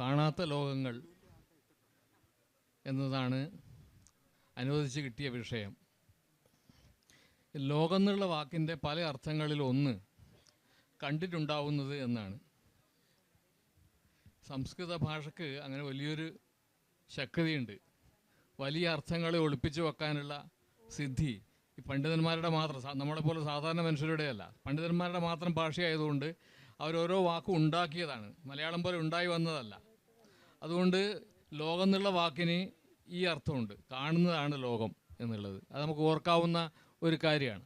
കാണാത്ത ലോകങ്ങൾ എന്നതാണ് അനുവദിച്ച് കിട്ടിയ വിഷയം. ലോകം എന്നുള്ള വാക്കിൻ്റെ പല അർത്ഥങ്ങളിൽ ഒന്ന് കണ്ടിട്ടുണ്ടാവുന്നത് എന്നാണ്. സംസ്കൃത ഭാഷയ്ക്ക് അങ്ങനെ വലിയൊരു ശക്തിയുണ്ട്. വലിയ അർത്ഥങ്ങളെ ഒളിപ്പിച്ചു വെക്കാനുള്ള സിദ്ധി ഈ പണ്ഡിതന്മാരുടെ മാത്രം, നമ്മളെപ്പോലെ സാധാരണ മനുഷ്യരുടെ അല്ല, പണ്ഡിതന്മാരുടെ മാത്രം ഭാഷയായതുകൊണ്ട് അവരോരോ വാക്കും ഉണ്ടാക്കിയതാണ്, മലയാളം പോലെ ഉണ്ടായി വന്നതല്ല. അതുകൊണ്ട് ലോകം എന്നുള്ള വാക്കിന് ഈ അർത്ഥമുണ്ട്, കാണുന്നതാണ് ലോകം എന്നുള്ളത്. അത് നമുക്ക് ഓർക്കാവുന്ന ഒരു കാര്യമാണ്.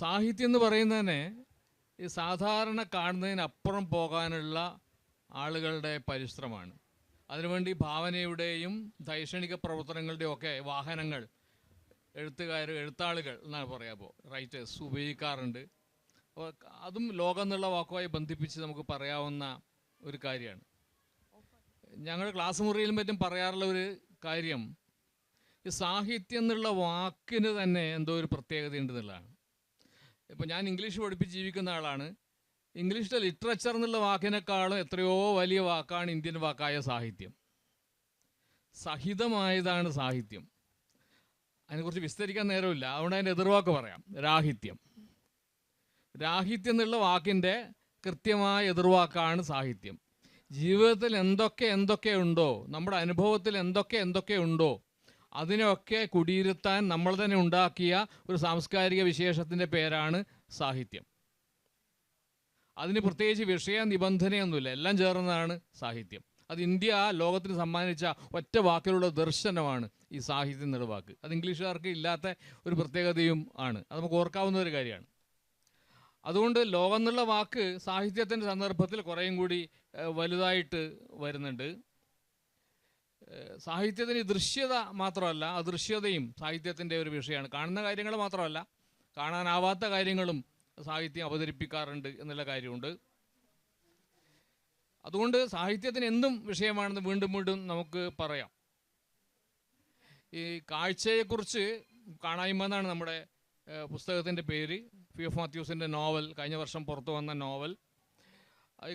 സാഹിത്യം എന്ന് പറയുന്നതിനെ ഈ സാധാരണ കാണുന്നതിനപ്പുറം പോകാനുള്ള ആളുകളുടെ പരിശ്രമമാണ്. അതിനുവേണ്ടി ഭാവനയുടെയും ദൈക്ഷണിക പ്രവർത്തനങ്ങളുടെയും ഒക്കെ വാഹനങ്ങൾ എഴുത്താളുകൾ എന്നാണ് പറയാപ്പോൾ റൈറ്റേഴ്സ് ഉപയോഗിക്കാറുണ്ട്. അപ്പോൾ അതും ലോകം എന്നുള്ള വാക്കുമായി ബന്ധിപ്പിച്ച് നമുക്ക് പറയാവുന്ന ഒരു കാര്യമാണ്. ഞങ്ങൾ ക്ലാസ് മുറിയിലും മറ്റും പറയാറുള്ള ഒരു കാര്യം, ഈ സാഹിത്യം എന്നുള്ള വാക്കിന് തന്നെ എന്തോ ഒരു പ്രത്യേകത ഉണ്ടെന്നുള്ളതാണ്. ഇപ്പോൾ ഞാൻ ഇംഗ്ലീഷ് പഠിപ്പിച്ച് ജീവിക്കുന്ന ആളാണ്. ഇംഗ്ലീഷിലെ ലിറ്ററേച്ചർ എന്നുള്ള വാക്കിനേക്കാളും എത്രയോ വലിയ വാക്കാണ് ഇന്ത്യൻ വാക്കായ സാഹിത്യം. സഹിതമായതാണ് സാഹിത്യം. അതിനെക്കുറിച്ച് വിസ്തരിക്കാൻ നേരമില്ല, അതുകൊണ്ട് അതിൻ്റെ എതിർവാക്ക് പറയാം, രാഹിത്യം. രാഹിത്യം എന്നുള്ള വാക്കിൻ്റെ കൃത്യമായ എതിർവാക്കാണ് സാഹിത്യം. ജീവിതത്തിൽ എന്തൊക്കെ ഉണ്ടോ, നമ്മുടെ അനുഭവത്തിൽ എന്തൊക്കെ ഉണ്ടോ, അതിനൊക്കെ കുടിയിരുത്താൻ നമ്മൾ തന്നെ ഉണ്ടാക്കിയ ഒരു സാംസ്കാരിക വിശേഷത്തിൻ്റെ പേരാണ് സാഹിത്യം. അതിന് പ്രത്യേകിച്ച് വിഷയ നിബന്ധനയൊന്നുമില്ല, എല്ലാം ചേർന്നതാണ് സാഹിത്യം. അത് ഇന്ത്യ ലോകത്തിന് സമ്മാനിച്ച ഒറ്റ വാക്കിലുള്ള ദർശനമാണ് ഈ സാഹിത്യം എന്നുള്ള വാക്ക്. അത് ഇംഗ്ലീഷുകാർക്ക് ഇല്ലാത്ത ഒരു പ്രത്യേകതയും ആണ്. അത് നമുക്ക് ഓർക്കാവുന്ന ഒരു കാര്യമാണ്. അതുകൊണ്ട് ലോകം എന്നുള്ള വാക്ക് സാഹിത്യത്തിൻ്റെ സന്ദർഭത്തിൽ കുറേയും കൂടി വലുതായിട്ട് വരുന്നുണ്ട്. സാഹിത്യത്തിന് ദൃശ്യത മാത്രമല്ല, അദൃശ്യതയും സാഹിത്യത്തിൻ്റെ ഒരു വിഷയമാണ്. കാണുന്ന കാര്യങ്ങൾ മാത്രമല്ല, കാണാനാവാത്ത കാര്യങ്ങളും സാഹിത്യം അവതരിപ്പിക്കാറുണ്ട് എന്നുള്ള കാര്യമുണ്ട്. അതുകൊണ്ട് സാഹിത്യത്തിന് എന്തും വിഷയമാണെന്ന് വീണ്ടും നമുക്ക് പറയാം. ഈ കാഴ്ചയെക്കുറിച്ച്, കാണായ്മ എന്നാണ് നമ്മുടെ പുസ്തകത്തിൻ്റെ പേര്, പി.എഫ്. മാത്യൂസിൻ്റെ നോവൽ, കഴിഞ്ഞ വർഷം പുറത്തു വന്ന നോവൽ.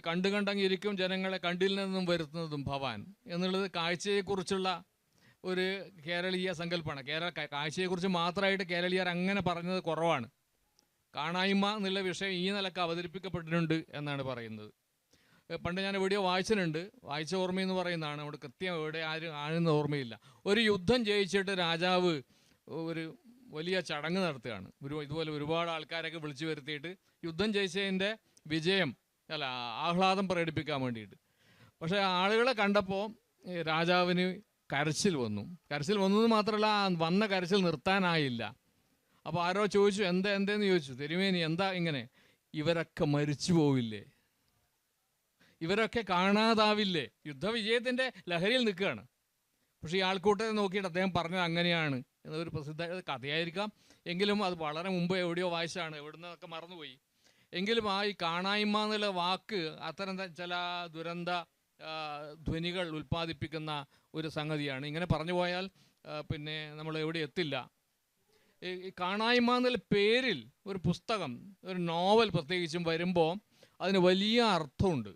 കണ്ടങ്ങിരിക്കും ജനങ്ങളെ കണ്ടിൽ നിന്നും വരുത്തുന്നതും ഭവാൻ എന്നുള്ളത് കാഴ്ചയെക്കുറിച്ചുള്ള ഒരു കേരളീയ സങ്കല്പമാണ്. കാഴ്ചയെക്കുറിച്ച് മാത്രമായിട്ട് കേരളീയർ അങ്ങനെ പറഞ്ഞത് കുറവാണ്. കാണായ്മ എന്നുള്ള വിഷയം ഈ നിലക്ക് അവതരിപ്പിക്കപ്പെട്ടിട്ടുണ്ട് എന്നാണ് പറയുന്നത്. പണ്ട് ഞാൻ എവിടെയോ വായിച്ച ഓർമ്മയെന്ന് പറയുന്നതാണ്, അവിടെ കൃത്യം എവിടെ ആണെന്ന് ഓർമ്മയില്ല. ഒരു യുദ്ധം ജയിച്ചിട്ട് രാജാവ് ഒരു വലിയ ചടങ്ങ് നടത്തുകയാണ്. ഇതുപോലെ ഒരുപാട് ആൾക്കാരൊക്കെ വിളിച്ചു വരുത്തിയിട്ട് യുദ്ധം ജയിച്ചതിൻ്റെ വിജയം ആഹ്ലാദം പ്രകടിപ്പിക്കാൻ വേണ്ടിയിട്ട്. പക്ഷേ ആളുകളെ കണ്ടപ്പോൾ രാജാവിന് കരച്ചിൽ വന്നു എന്ന് മാത്രമല്ല, വന്ന കരച്ചിൽ നിർത്താനായില്ല. അപ്പോൾ ആരോ ചോദിച്ചു, എന്തേന്ന് ചോദിച്ചു. തിരുമേനി എന്താ ഇങ്ങനെ? ഇവരൊക്കെ മരിച്ചു പോവില്ലേ, ഇവരൊക്കെ കാണാതാവില്ലേ? യുദ്ധവിജയത്തിൻ്റെ ലഹരിയിൽ നിൽക്കുകയാണ്. പക്ഷേ ഈ ആൾക്കൂട്ടത്തെ നോക്കിയിട്ട് അദ്ദേഹം പറഞ്ഞത് അങ്ങനെയാണ് എന്നൊരു പ്രസിദ്ധ കഥയായിരിക്കാം. എങ്കിലും അത് വളരെ മുമ്പ് എവിടെയോ വായിച്ചാണ്, എവിടുന്നൊക്കെ മറന്നുപോയി. എങ്കിലും ഈ കാണായ്മ എന്നുള്ള വാക്ക് അത്തരം ചില ദുരന്ത ധ്വനികൾ ഉൽപ്പാദിപ്പിക്കുന്ന ഒരു സംഗതിയാണ്. ഇങ്ങനെ പറഞ്ഞു പോയാൽ പിന്നെ നമ്മൾ എവിടെ എത്തില്ല. ഈ കാണായ്മ എന്നുള്ള പേരിൽ ഒരു പുസ്തകം, ഒരു നോവൽ പ്രത്യേകിച്ചും വരുമ്പോൾ അതിന് വലിയ അർത്ഥമുണ്ട്.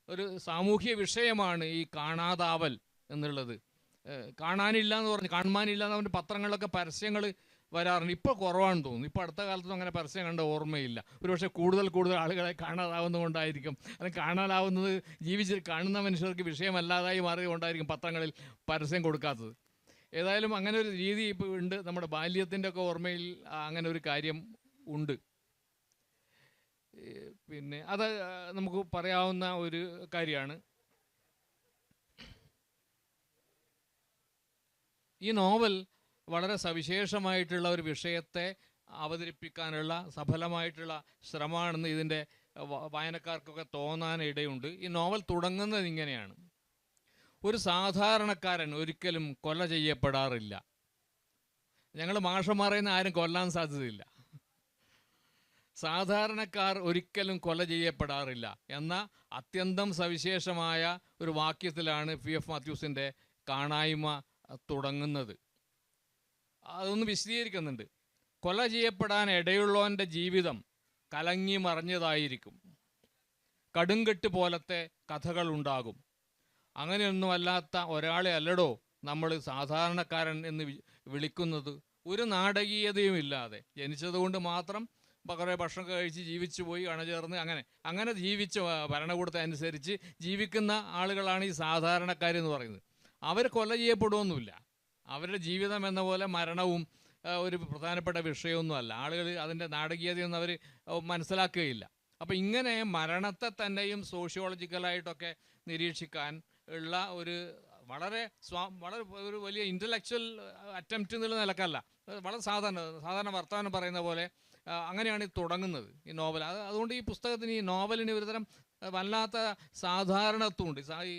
ഒരു സാമൂഹ്യ വിഷയമാണ് ഈ കാണാതാവൽ എന്നുള്ളത്. കാണാനില്ല എന്ന് പറഞ്ഞ്, കാണാനില്ല എന്ന് പറഞ്ഞ് പത്രങ്ങളിലൊക്കെ പരസ്യങ്ങൾ വരാറുണ്ട്. ഇപ്പോൾ കുറവാണെന്ന് തോന്നുന്നു. ഇപ്പോൾ അടുത്ത കാലത്തൊന്നും അങ്ങനെ പരസ്യം കണ്ട ഓർമ്മയില്ല. ഒരുപക്ഷെ കൂടുതൽ ആളുകളെ കാണാതാവുന്നതുകൊണ്ടായിരിക്കും, അല്ലെങ്കിൽ കാണാനാവുന്നത് കാണുന്ന മനുഷ്യർക്ക് വിഷയമല്ലാതായി മാറിയതുകൊണ്ടായിരിക്കും പത്രങ്ങളിൽ പരസ്യം കൊടുക്കാത്തത്. ഏതായാലും അങ്ങനെ ഒരു രീതി ഇപ്പോൾ ഉണ്ട്. നമ്മുടെ ബാല്യത്തിൻ്റെ ഒക്കെ ഓർമ്മയിൽ അങ്ങനെ ഒരു കാര്യം ഉണ്ട്. പിന്നെ അത് നമുക്ക് പറയാവുന്ന ഒരു കാര്യമാണ്. ഈ നോവൽ വളരെ സവിശേഷമായിട്ടുള്ള ഒരു വിഷയത്തെ അവതരിപ്പിക്കാനുള്ള സഫലമായിട്ടുള്ള ശ്രമമാണെന്ന് ഇതിൻ്റെ വായനക്കാർക്കൊക്കെ തോന്നാനിടയുണ്ട്. ഈ നോവൽ തുടങ്ങുന്നത് ഇങ്ങനെയാണ്: ഒരു സാധാരണക്കാരൻ ഒരിക്കലും കൊല ചെയ്യപ്പെടാറില്ല. ഞങ്ങൾ മാഷന്മാരെന്ന് ആരും കൊല്ലാൻ സാധ്യതയില്ല. സാധാരണക്കാർ ഒരിക്കലും കൊല ചെയ്യപ്പെടാറില്ല എന്ന അത്യന്തം സവിശേഷമായ ഒരു വാക്യത്തിലാണ് പി.എഫ്. മാത്യൂസിൻ്റെ കാണായ്മ തുടങ്ങുന്നത്. അതൊന്ന് വിശദീകരിക്കുന്നുണ്ട്. കൊല ചെയ്യപ്പെടാൻ ഇടയുള്ളവൻ്റെ ജീവിതം കലങ്ങി മറിഞ്ഞതായിരിക്കും. കടുങ്കെട്ട് പോലത്തെ കഥകളുണ്ടാകും. അങ്ങനെയൊന്നും അല്ലാത്ത ഒരാളെ അല്ലടോ നമ്മൾ സാധാരണക്കാരൻ എന്ന് വിളിക്കുന്നത്. ഒരു നാടകീയതയും ഇല്ലാതെ ജനിച്ചതുകൊണ്ട് മാത്രം കുറേ ഭക്ഷണം കഴിച്ച് ജീവിച്ചു പോയി അണചേർന്ന് അങ്ങനെ ജീവിച്ച ഭരണകൂടത്തെ അനുസരിച്ച് ജീവിക്കുന്ന ആളുകളാണ് ഈ സാധാരണക്കാരെന്ന് പറയുന്നത്. അവർ കൊല ചെയ്യപ്പെടുകയൊന്നുമില്ല. അവരുടെ ജീവിതം എന്ന പോലെ മരണവും ഒരു പ്രധാനപ്പെട്ട വിഷയമൊന്നുമല്ല. ആളുകൾ അതിൻ്റെ നാടകീയതയൊന്നും അവർ മനസ്സിലാക്കുകയില്ല. അപ്പോൾ ഇങ്ങനെ മരണത്തെ തന്നെയും സോഷ്യോളജിക്കലായിട്ടൊക്കെ നിരീക്ഷിക്കാൻ ഉള്ള ഒരു വളരെ ഒരു വലിയ ഇൻ്റലക്ച്വൽ അറ്റംപ്റ്റ് എന്നുള്ള നിലക്കല്ല, വളരെ സാധാരണ വർത്തമാനം പറയുന്ന പോലെ അങ്ങനെയാണ് ഇത് തുടങ്ങുന്നത് ഈ നോവൽ. അതുകൊണ്ട് ഈ പുസ്തകത്തിന്, ഈ നോവലിന് ഒരുതരം വല്ലാത്ത സാധാരണത്വമുണ്ട്. ഈ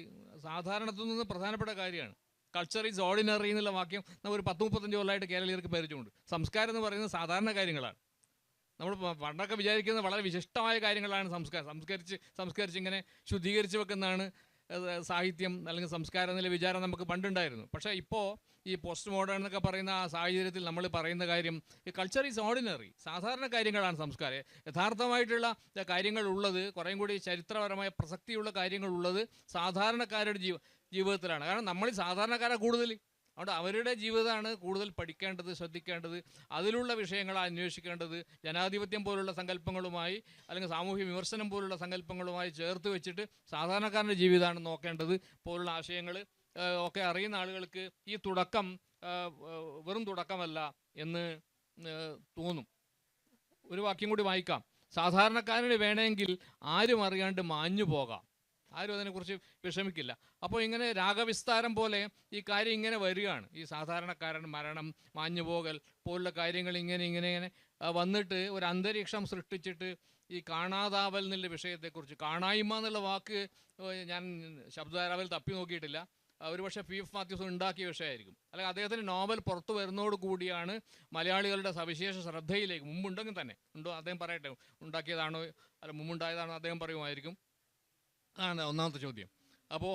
സാധാരണത്വം നിന്ന് പ്രധാനപ്പെട്ട കാര്യമാണ്. കൾച്ചർ ഈസ് ഓർഡിനറി എന്നുള്ള വാക്യം നമ്മൾ ഒരു 10-35 കൊല്ലമായിട്ട് കേരളീയർക്ക് പരിചയമുണ്ട്. സംസ്കാരം എന്ന് പറയുന്നത് സാധാരണ കാര്യങ്ങളാണ്. നമ്മൾ പണ്ടൊക്കെ വിചാരിക്കുന്നത് വളരെ വിശിഷ്ടമായ കാര്യങ്ങളാണ് സംസ്കരിച്ച് ഇങ്ങനെ ശുദ്ധീകരിച്ച് വെക്കുന്നതാണ് സാഹിത്യം അല്ലെങ്കിൽ സംസ്കാരം എന്നുള്ള വിചാരം നമുക്ക് പണ്ടുണ്ടായിരുന്നു. പക്ഷേ ഇപ്പോൾ ഈ പോസ്റ്റ് മോഡേൺ എന്നൊക്കെ പറയുന്ന ആ സാഹചര്യത്തിൽ നമ്മൾ പറയുന്ന കാര്യം ഈ കൾച്ചർ ഈസ് ഓർഡിനറി, സാധാരണ കാര്യങ്ങളാണ് സംസ്കാരം. യഥാർത്ഥമായിട്ടുള്ള കാര്യങ്ങൾ ഉള്ളത്, കുറേയും കൂടി ചരിത്രപരമായ പ്രസക്തിയുള്ള കാര്യങ്ങളുള്ളത് സാധാരണക്കാരുടെ ജീവിതത്തിലാണ്. കാരണം നമ്മൾ സാധാരണക്കാരാണ് കൂടുതൽ. അതുകൊണ്ട് അവരുടെ ജീവിതമാണ് കൂടുതൽ പഠിക്കേണ്ടത്, ശ്രദ്ധിക്കേണ്ടത്, അതിലുള്ള വിഷയങ്ങൾ അന്വേഷിക്കേണ്ടത്. ജനാധിപത്യം പോലുള്ള സങ്കല്പങ്ങളുമായി അല്ലെങ്കിൽ സാമൂഹ്യ വിമർശനം പോലുള്ള സങ്കല്പങ്ങളുമായി ചേർത്ത് വെച്ചിട്ട് സാധാരണക്കാരൻ്റെ ജീവിതമാണ് നോക്കേണ്ടത് പോലുള്ള ആശയങ്ങൾ ഒക്കെ അറിയുന്ന ആളുകൾക്ക് ഈ തുടക്കം വെറും തുടക്കമല്ല എന്ന് തോന്നും. ഒരു വാക്യം കൂടി വായിക്കാം. സാധാരണക്കാരന് വേണമെങ്കിൽ ആരും അറിയാണ്ട് മാഞ്ഞു പോകാം, ആരും അതിനെക്കുറിച്ച് വിഷമിക്കില്ല. അപ്പോൾ ഇങ്ങനെ രാഗവിസ്താരം പോലെ ഈ കാര്യം ഇങ്ങനെ വരികയാണ്. ഈ സാധാരണക്കാരൻ, മരണം, മാഞ്ഞുപോകൽ പോലുള്ള കാര്യങ്ങൾ ഇങ്ങനെ വന്നിട്ട് ഒരു അന്തരീക്ഷം സൃഷ്ടിച്ചിട്ട് ഈ കാണാതാവൽ എന്നുള്ള വിഷയത്തെക്കുറിച്ച്, കാണായ്മ എന്നുള്ള വാക്ക് ഞാൻ ശബ്ദധാരാവിൽ തപ്പി നോക്കിയിട്ടില്ല. ഒരുപക്ഷെ P.F. മാത്യൂസ് ഉണ്ടാക്കിയ വിഷയമായിരിക്കും. അല്ലെങ്കിൽ അദ്ദേഹത്തിൻ്റെ നോവൽ പുറത്തു വരുന്നതോട് കൂടിയാണ് മലയാളികളുടെ സവിശേഷ ശ്രദ്ധയിലേക്ക്, മുമ്പുണ്ടെങ്കിൽ തന്നെ ഉണ്ടോ അദ്ദേഹം പറയട്ടെ, ഉണ്ടാക്കിയതാണോ അല്ല മുമ്പുണ്ടായതാണോ അദ്ദേഹം പറയുമായിരിക്കും. അതാണ് ഒന്നാമത്തെ ചോദ്യം. അപ്പോൾ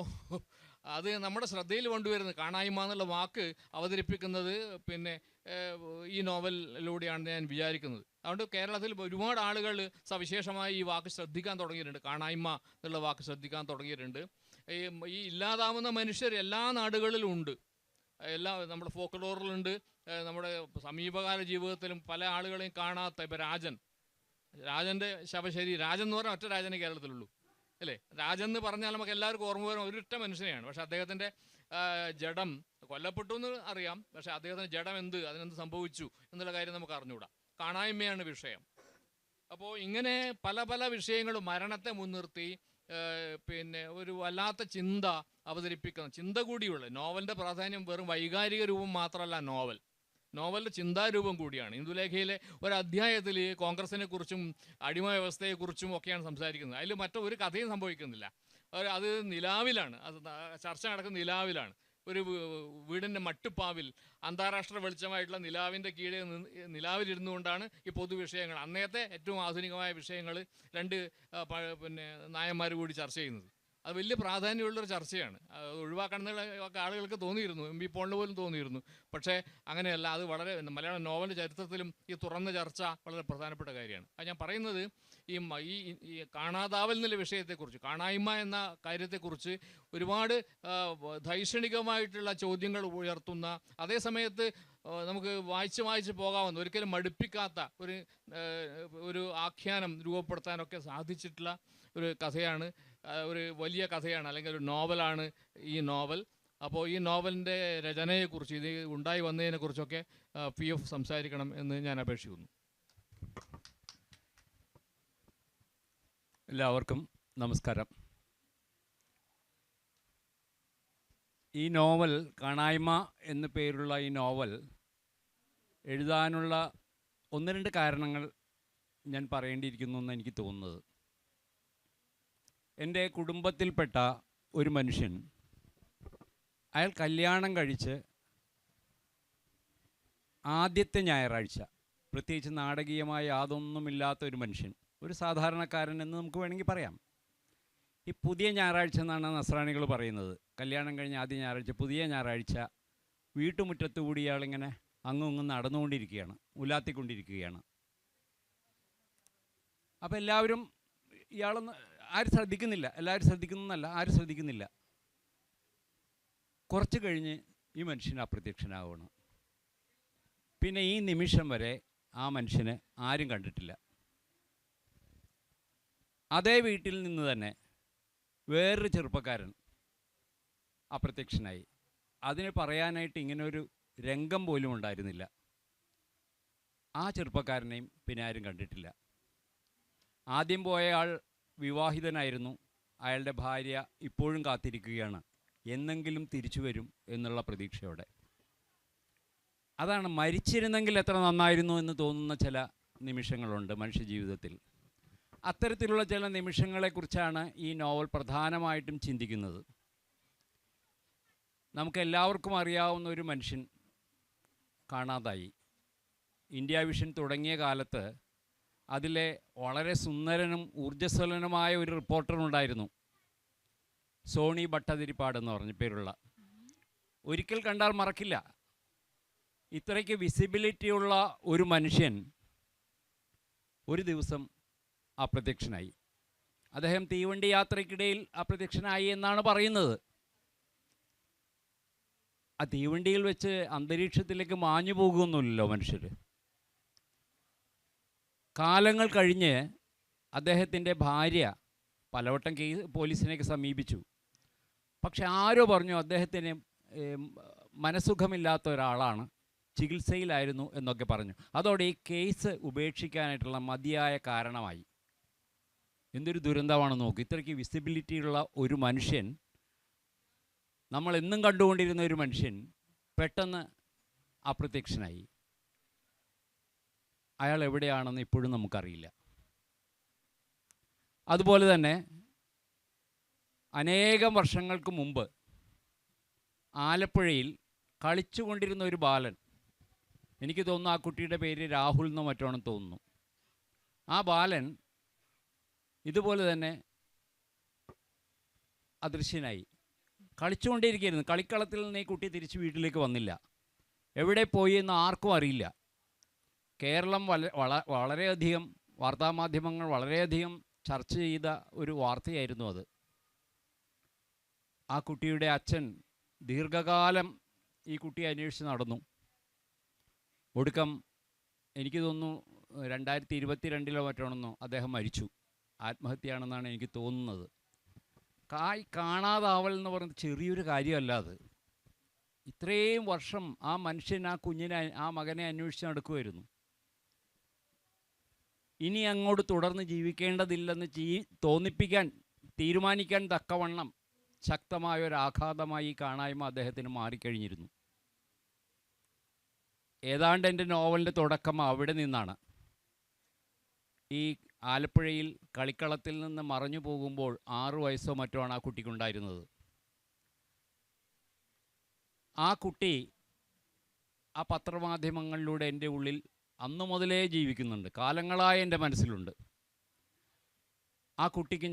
അത് നമ്മുടെ ശ്രദ്ധയിൽ കൊണ്ടുവരുന്നത്, കാണായ്മ എന്നുള്ള വാക്ക് അവതരിപ്പിക്കുന്നത് പിന്നെ ഈ നോവലിലൂടെയാണെന്ന് ഞാൻ വിചാരിക്കുന്നത്. അതുകൊണ്ട് കേരളത്തിൽ ഒരുപാട് ആളുകൾ സവിശേഷമായി ഈ വാക്ക് ശ്രദ്ധിക്കാൻ തുടങ്ങിയിട്ടുണ്ട്, കാണായ്മ എന്നുള്ള വാക്ക് ശ്രദ്ധിക്കാൻ തുടങ്ങിയിട്ടുണ്ട്. ഈ ഇല്ലാതാവുന്ന മനുഷ്യർ എല്ലാ നാടുകളിലും ഉണ്ട്, നമ്മുടെ ഫോക്ലോറിലുണ്ട്, നമ്മുടെ സമീപകാല ജീവിതത്തിലും പല ആളുകളെയും കാണാത്ത. ഇപ്പോൾ രാജൻ്റെ ശവശരീരം, രാജൻ എന്ന് പറഞ്ഞാൽ ഒറ്റ രാജനെ കേരളത്തിലുള്ളൂ അല്ലേ. രാജൻ എന്ന് പറഞ്ഞാൽ നമുക്ക് എല്ലാവർക്കും ഓർമ്മ വരുന്ന ഒരൊറ്റ മനുഷ്യനെയാണ്. പക്ഷേ അദ്ദേഹത്തിൻ്റെ ജഡം കൊല്ലപ്പെട്ടു എന്ന് അറിയാം, പക്ഷേ അദ്ദേഹത്തിൻ്റെ ജഡം അതിനെന്ത് സംഭവിച്ചു എന്നുള്ള കാര്യം നമുക്ക് അറിഞ്ഞുകൂടാ. കാണായ്മയാണ് വിഷയം. അപ്പോൾ ഇങ്ങനെ പല പല വിഷയങ്ങളും മരണത്തെ മുൻനിർത്തി പിന്നെ ഒരു വല്ലാത്ത ചിന്ത അവതരിപ്പിക്കുന്ന, ചിന്ത കൂടിയുള്ള നോവലിൻ്റെ പ്രാധാന്യം വെറും വൈകാരിക രൂപം മാത്രമല്ല നോവലിൻ്റെ ചിന്താരൂപം കൂടിയാണ്. ഇന്ദുലേഖയിലെ ഒരു അധ്യായത്തിൽ കോൺഗ്രസിനെ കുറിച്ചും അടിമ വ്യവസ്ഥയെക്കുറിച്ചും ഒക്കെയാണ് സംസാരിക്കുന്നത്. അതിൽ മറ്റൊരു കഥയും സംഭവിക്കുന്നില്ല. അത് നിലാവിലാണ്, അത് ചർച്ച നടക്കുന്ന നിലാവിലാണ്. ഒരു വീടിൻ്റെ മട്ടുപ്പാവിൽ അന്താരാഷ്ട്ര വെളിച്ചമായിട്ടുള്ള നിലാവിൻ്റെ കീഴെ നിലാവിലിരുന്നു കൊണ്ടാണ് ഈ പൊതുവിഷയങ്ങൾ, അന്നത്തെ ഏറ്റവും ആധുനികമായ വിഷയങ്ങൾ പിന്നെ നായന്മാർ കൂടി ചർച്ച ചെയ്യുന്നത്. അത് വലിയ പ്രാധാന്യമുള്ളൊരു ചർച്ചയാണ്. ഒഴിവാക്കണമെന്നുള്ള ആളുകൾക്ക് തോന്നിയിരുന്നു, MP പോളിന് പോലും തോന്നിയിരുന്നു. പക്ഷേ അങ്ങനെയല്ല, അത് വളരെ മലയാള നോവലിൻ്റെ ചരിത്രത്തിലും ഈ തുറന്ന ചർച്ച വളരെ പ്രധാനപ്പെട്ട കാര്യമാണ്. അത് ഞാൻ പറയുന്നത് ഈ കാണാതാവൽ എന്നുള്ള വിഷയത്തെക്കുറിച്ച്, കാണായ്മ എന്ന കാര്യത്തെക്കുറിച്ച് ഒരുപാട് ധൈഷണികമായിട്ടുള്ള ചോദ്യങ്ങൾ ഉയർത്തുന്ന, അതേസമയത്ത് നമുക്ക് വായിച്ച് പോകാവുന്ന, ഒരിക്കലും മടുപ്പിക്കാത്ത ഒരു ആഖ്യാനം രൂപപ്പെടുത്താനൊക്കെ സാധിച്ചിട്ടുള്ള ഒരു കഥയാണ്, ഒരു വലിയ കഥയാണ്, അല്ലെങ്കിൽ ഒരു നോവലാണ് ഈ നോവൽ. അപ്പോൾ ഈ നോവലിൻ്റെ രചനയെക്കുറിച്ച്, ഇത് ഉണ്ടായി വന്നതിനെക്കുറിച്ചൊക്കെ P.F. സംസാരിക്കണം എന്ന് ഞാൻ അപേക്ഷിക്കുന്നു. എല്ലാവർക്കും നമസ്കാരം. ഈ നോവൽ, കാണായ്മ എന്നു പേരുള്ള ഈ നോവൽ എഴുതാനുള്ള 1-2 കാരണങ്ങൾ ഞാൻ പറയേണ്ടിയിരിക്കുന്നു എന്ന് എനിക്ക് തോന്നുന്നത്. എൻ്റെ കുടുംബത്തിൽപ്പെട്ട ഒരു മനുഷ്യൻ, അയാൾ കല്യാണം കഴിച്ച് ആദ്യത്തെ ഞായറാഴ്ച, പ്രത്യേകിച്ച് നാടകീയമായ യാതൊന്നുമില്ലാത്ത ഒരു മനുഷ്യൻ, ഒരു സാധാരണക്കാരൻ എന്ന് നമുക്ക് വേണമെങ്കിൽ പറയാം. ഈ പുതിയ ഞായറാഴ്ച എന്നാണ് നസ്രാണികൾ പറയുന്നത്. കല്യാണം കഴിഞ്ഞ് ആദ്യ ഞായറാഴ്ച, പുതിയ ഞായറാഴ്ച, വീട്ടുമുറ്റത്ത് കൂടി ഇയാളിങ്ങനെ അങ്ങും ഇങ്ങും നടന്നുകൊണ്ടിരിക്കുകയാണ്, ഉലാത്തിക്കൊണ്ടിരിക്കുകയാണ്. അപ്പോൾ എല്ലാവരും ആരും ശ്രദ്ധിക്കുന്നില്ല. എല്ലാവരും ശ്രദ്ധിക്കുന്നല്ല, ആരും ശ്രദ്ധിക്കുന്നില്ല. കുറച്ച് കഴിഞ്ഞ് ഈ മനുഷ്യൻ അപ്രത്യക്ഷനാവണം. പിന്നെ ഈ നിമിഷം വരെ ആ മനുഷ്യനെ ആരും കണ്ടിട്ടില്ല. അതേ വീട്ടിൽ നിന്ന് തന്നെ വേറൊരു ചെറുപ്പക്കാരൻ അപ്രത്യക്ഷനായി. അതിന് പറയാനായിട്ട് ഇങ്ങനൊരു രംഗം പോലും ഉണ്ടായിരുന്നില്ല. ആ ചെറുപ്പക്കാരനെയും പിന്നെ ആരും കണ്ടിട്ടില്ല. ആദ്യം പോയ ആൾ വിവാഹിതനായിരുന്നു. അയാളുടെ ഭാര്യ ഇപ്പോഴും കാത്തിരിക്കുകയാണ്, എന്നെങ്കിലും തിരിച്ചു വരും എന്നുള്ള പ്രതീക്ഷയോടെ. അതാണ് മരിച്ചിരുന്നെങ്കിൽ എത്ര നന്നായിരുന്നു എന്ന് തോന്നുന്ന ചില നിമിഷങ്ങളുണ്ട് മനുഷ്യജീവിതത്തിൽ. അത്തരത്തിലുള്ള ചില നിമിഷങ്ങളെക്കുറിച്ചാണ് ഈ നോവൽ പ്രധാനമായിട്ടും ചിന്തിക്കുന്നത്. നമുക്കെല്ലാവർക്കും അറിയാവുന്ന ഒരു മനുഷ്യൻ കാണാതായി. ഇന്ത്യ വിഷൻ തുടങ്ങിയ കാലത്ത് അതിലെ വളരെ സുന്ദരനും ഊർജ്ജസ്വലനുമായ ഒരു റിപ്പോർട്ടറുണ്ടായിരുന്നു, സോണി ഭട്ടതിരിപ്പാട് എന്ന് പറഞ്ഞ പേരുള്ള. ഒരിക്കൽ കണ്ടാൽ മറക്കില്ല. ഇത്രയ്ക്ക് വിസിബിലിറ്റിയുള്ള ഒരു മനുഷ്യൻ ഒരു ദിവസം അപ്രത്യക്ഷനായി. അദ്ദേഹം തീവണ്ടി യാത്രയ്ക്കിടയിൽ അപ്രത്യക്ഷനായി എന്നാണ് പറയുന്നത്. ആ തീവണ്ടിയിൽ വെച്ച് അന്തരീക്ഷത്തിലേക്ക് മാഞ്ഞു പോകുന്നില്ലല്ലോ മനുഷ്യർ. കാലങ്ങൾ കഴിഞ്ഞ് അദ്ദേഹത്തിൻ്റെ ഭാര്യ പലവട്ടം പോലീസിനെയൊക്കെ സമീപിച്ചു. പക്ഷെ ആരോ പറഞ്ഞു അദ്ദേഹത്തിന് മനസ്സുഖമില്ലാത്ത ഒരാളാണ്, ചികിത്സയിലായിരുന്നു എന്നൊക്കെ പറഞ്ഞു. അതോടെ ഈ കേസ് ഉപേക്ഷിക്കാനായിട്ടുള്ള മതിയായ കാരണമായി. എന്തൊരു ദുരന്തമാണ് നോക്ക്. ഇത്രയ്ക്ക് വിസിബിലിറ്റിയുള്ള ഒരു മനുഷ്യൻ, നമ്മൾ എന്നും കണ്ടുകൊണ്ടിരുന്ന ഒരു മനുഷ്യൻ പെട്ടെന്ന് അപ്രത്യക്ഷനായി. അയാൾ എവിടെയാണെന്ന് ഇപ്പോഴും നമുക്കറിയില്ല. അതുപോലെ തന്നെ അനേകം വർഷങ്ങൾക്ക് മുമ്പ് ആലപ്പുഴയിൽ കളിച്ചുകൊണ്ടിരുന്ന ഒരു ബാലൻ, എനിക്ക് തോന്നുന്നു ആ കുട്ടിയുടെ പേര് രാഹുൽ എന്നോ മറ്റോണെന്ന് തോന്നുന്നു. ആ ബാലൻ ഇതുപോലെ തന്നെ അദൃശ്യനായി. കളിച്ചുകൊണ്ടിരിക്കുകയായിരുന്നു. കളിക്കളത്തിൽ നിന്ന് ഈ കുട്ടി തിരിച്ച് വീട്ടിലേക്ക് വന്നില്ല. എവിടെ പോയി എന്ന് ആർക്കും അറിയില്ല. കേരളം വളരെയധികം വാർത്താമാധ്യമങ്ങൾ വളരെയധികം ചർച്ച ചെയ്ത ഒരു വാർത്തയായിരുന്നു അത്. ആ കുട്ടിയുടെ അച്ഛൻ ദീർഘകാലം ഈ കുട്ടിയെ അന്വേഷിച്ച് നടന്നു. ഒടുക്കം എനിക്ക് തോന്നുന്നു 2022 മറ്റാണെന്നോ അദ്ദേഹം മരിച്ചു. ആത്മഹത്യയാണെന്നാണ് എനിക്ക് തോന്നുന്നത്. കാണാതാവൽ എന്ന് പറയുന്നത് ചെറിയൊരു കാര്യമല്ല അത്. ഇത്രയും വർഷം ആ മനുഷ്യൻ ആ കുഞ്ഞിനെ, ആ മകനെ അന്വേഷിച്ച് നടക്കുമായിരുന്നു. ഇനി അങ്ങോട്ട് തുടർന്ന് ജീവിക്കേണ്ടതില്ലെന്ന് തീരുമാനിക്കാൻ തക്കവണ്ണം ശക്തമായൊരാഘാതമായി ഈ കാണായ്മ അദ്ദേഹത്തിന് മാറിക്കഴിഞ്ഞിരുന്നു. ഏതാണ്ട് എൻ്റെ നോവലിൻ്റെ തുടക്കം അവിടെ നിന്നാണ്. ഈ ആലപ്പുഴയിൽ കളിക്കളത്തിൽ നിന്ന് മറഞ്ഞു പോകുമ്പോൾ 6 വയസ്സോ മറ്റോ ആണ് ആ കുട്ടിക്കുണ്ടായിരുന്നത്. ആ കുട്ടി ആ പത്രമാധ്യമങ്ങളിലൂടെ എൻ്റെ ഉള്ളിൽ അന്നു മുതലേ ജീവിക്കുന്നുണ്ട്, കാലങ്ങളായി എൻ്റെ മനസ്സിലുണ്ട്. ആ കുട്ടിക്ക്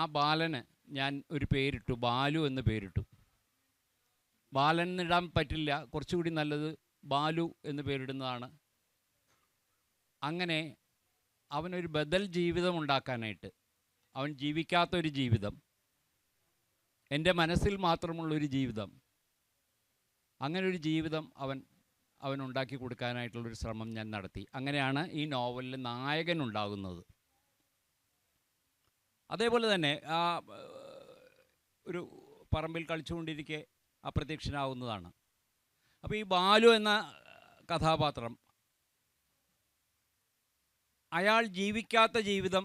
ആ ബാലന് ഞാൻ ഒരു പേരിട്ടു, ബാലു എന്ന് പേരിട്ടു. ബാലൻ എന്നിടാൻ പറ്റില്ല, കുറച്ചുകൂടി നല്ലത് ബാലു എന്ന് പേരിടുന്നതാണ്. അങ്ങനെ അവനൊരു ബദൽ ജീവിതം ഉണ്ടാക്കാനായിട്ട്, അവൻ ജീവിക്കാത്തൊരു ജീവിതം, എൻ്റെ മനസ്സിൽ മാത്രമുള്ളൊരു ജീവിതം, അങ്ങനൊരു ജീവിതം അവൻ ഉണ്ടാക്കി കൊടുക്കാനായിട്ടുള്ളൊരു ശ്രമം ഞാൻ നടത്തി. അങ്ങനെയാണ് ഈ നോവലിൽ നായകൻ ഉണ്ടാകുന്നത്. അതേപോലെ തന്നെ ആ ഒരു പറമ്പിൽ കളിച്ചുകൊണ്ടിരിക്കെ അപ്രത്യക്ഷനാവുന്നതാണ്. അപ്പോൾ ഈ ബാലു എന്ന കഥാപാത്രം, അയാൾ ജീവിക്കാത്ത ജീവിതം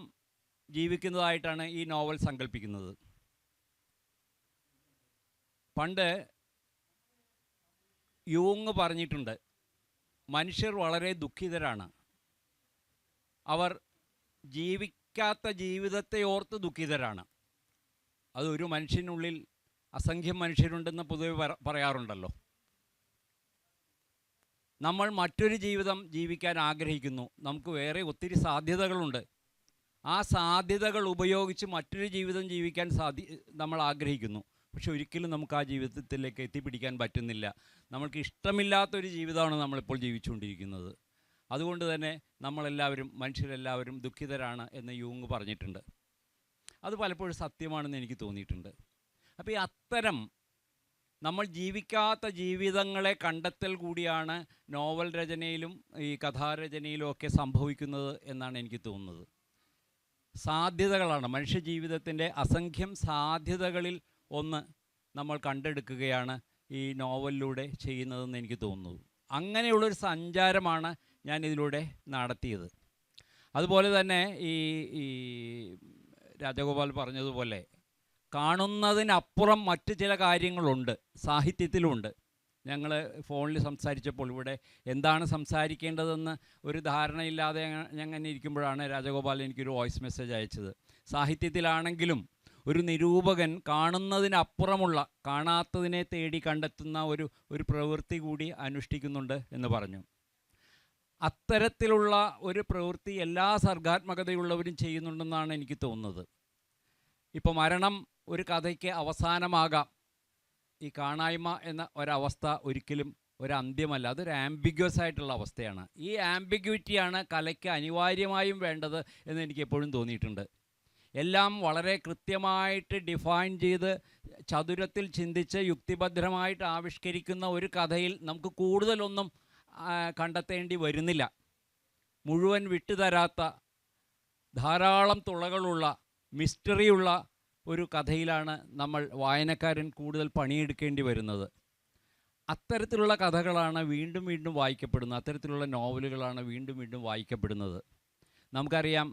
ജീവിക്കുന്നതായിട്ടാണ് ഈ നോവൽ സങ്കല്പിക്കുന്നത്. പണ്ട് യൂങ് പറഞ്ഞിട്ടുണ്ട്, മനുഷ്യർ വളരെ ദുഃഖിതരാണ്. അവർ ജീവിക്കാത്ത ജീവിതത്തെ ഓർത്ത് ദുഃഖിതരാണ്. അതൊരു മനുഷ്യനുള്ളിൽ അസംഖ്യം മനുഷ്യരുണ്ടെന്ന് പൊതുവെ പറയാറുണ്ടല്ലോ. നമ്മൾ മറ്റൊരു ജീവിതം ജീവിക്കാൻ ആഗ്രഹിക്കുന്നു. നമുക്ക് വേറെ ഒത്തിരി സാധ്യതകളുണ്ട്. ആ സാധ്യതകൾ ഉപയോഗിച്ച് മറ്റൊരു ജീവിതം ജീവിക്കാൻ നമ്മൾ ആഗ്രഹിക്കുന്നു. പക്ഷെ ഒരിക്കലും നമുക്ക് ആ ജീവിതത്തിലേക്ക് എത്തിപ്പിടിക്കാൻ പറ്റുന്നില്ല. നമ്മൾക്ക് ഇഷ്ടമില്ലാത്തൊരു ജീവിതമാണ് നമ്മളിപ്പോൾ ജീവിച്ചുകൊണ്ടിരിക്കുന്നത്. അതുകൊണ്ട് തന്നെ മനുഷ്യരെല്ലാവരും ദുഃഖിതരാണ് എന്ന് യൂങ് പറഞ്ഞിട്ടുണ്ട്. അത് പലപ്പോഴും സത്യമാണെന്ന് എനിക്ക് തോന്നിയിട്ടുണ്ട്. അപ്പോൾ ഈ അത്തരം നമ്മൾ ജീവിക്കാത്ത ജീവിതങ്ങളെ കണ്ടെത്തൽ കൂടിയാണ് നോവൽ രചനയിലും ഈ കഥാരചനയിലും ഒക്കെ സംഭവിക്കുന്നത് എന്നാണ് എനിക്ക് തോന്നുന്നത്. സാധ്യതകളാണ് മനുഷ്യ ജീവിതത്തിൻ്റെ അസംഖ്യം സാധ്യതകളിൽ ഒന്ന് നമ്മൾ കണ്ടെടുക്കുകയാണ് ഈ നോവലിലൂടെ ചെയ്യുന്നതെന്ന് എനിക്ക് തോന്നുന്നു. അങ്ങനെയുള്ളൊരു സഞ്ചാരമാണ് ഞാൻ ഇതിലൂടെ നടത്തിയത്. അതുപോലെ തന്നെ ഈ രാജഗോപാൽ പറഞ്ഞതുപോലെ കാണുന്നതിനപ്പുറം മറ്റ് ചില കാര്യങ്ങളുണ്ട്, സാഹിത്യത്തിലുണ്ട്. ഞങ്ങൾ ഫോണിൽ സംസാരിച്ചപ്പോൾ ഇവിടെ എന്താണ് സംസാരിക്കേണ്ടതെന്ന് ഒരു ധാരണയില്ലാതെ ഞങ്ങനെ ഇരിക്കുമ്പോഴാണ് രാജഗോപാൽ എനിക്കൊരു വോയിസ് മെസ്സേജ് അയച്ചത്. സാഹിത്യത്തിലാണെങ്കിലും ഒരു നിരൂപകൻ കാണുന്നതിനപ്പുറമുള്ള, കാണാത്തതിനെ തേടി കണ്ടെത്തുന്ന ഒരു പ്രവൃത്തി കൂടി അനുഷ്ഠിക്കുന്നുണ്ട് എന്ന് പറഞ്ഞു. അത്തരത്തിലുള്ള ഒരു പ്രവൃത്തി എല്ലാ സർഗാത്മകതയുള്ളവരും ചെയ്യുന്നുണ്ടെന്നാണ് എനിക്ക് തോന്നുന്നത്. ഇപ്പോൾ മരണം ഒരു കഥയ്ക്ക് അവസാനമാകാം. ഈ കാണായ്മ എന്ന ഒരവസ്ഥ ഒരിക്കലും ഒരു അന്ത്യമല്ല, അതൊരു ആംബിഗ്വസ് ആയിട്ടുള്ള അവസ്ഥയാണ്. ഈ ആംബിഗ്വിറ്റിയാണ് കലയ്ക്ക് അനിവാര്യമായും വേണ്ടത് എന്ന് എനിക്ക് എപ്പോഴും തോന്നിയിട്ടുണ്ട്. എല്ലാം വളരെ കൃത്യമായിട്ട് ഡിഫൈൻ ചെയ്ത് ചതുരത്തിൽ ചിന്തിച്ച് യുക്തിഭദ്രമായിട്ട് ആവിഷ്കരിക്കുന്ന ഒരു കഥയിൽ നമുക്ക് കൂടുതലൊന്നും കണ്ടെത്തേണ്ടി വരുന്നില്ല. മുഴുവൻ വിട്ടുതരാത്ത ധാരാളം തുളകളുള്ള മിസ്റ്ററിയുള്ള ഒരു കഥയിലാണ് നമ്മൾ വായനക്കാരൻ കൂടുതൽ പണിയെടുക്കേണ്ടി വരുന്നത്. അത്തരത്തിലുള്ള കഥകളാണ് വീണ്ടും വീണ്ടും വായിക്കപ്പെടുന്നത്, അത്തരത്തിലുള്ള നോവലുകളാണ് വീണ്ടും വീണ്ടും വായിക്കപ്പെടുന്നത്. നമുക്കറിയാം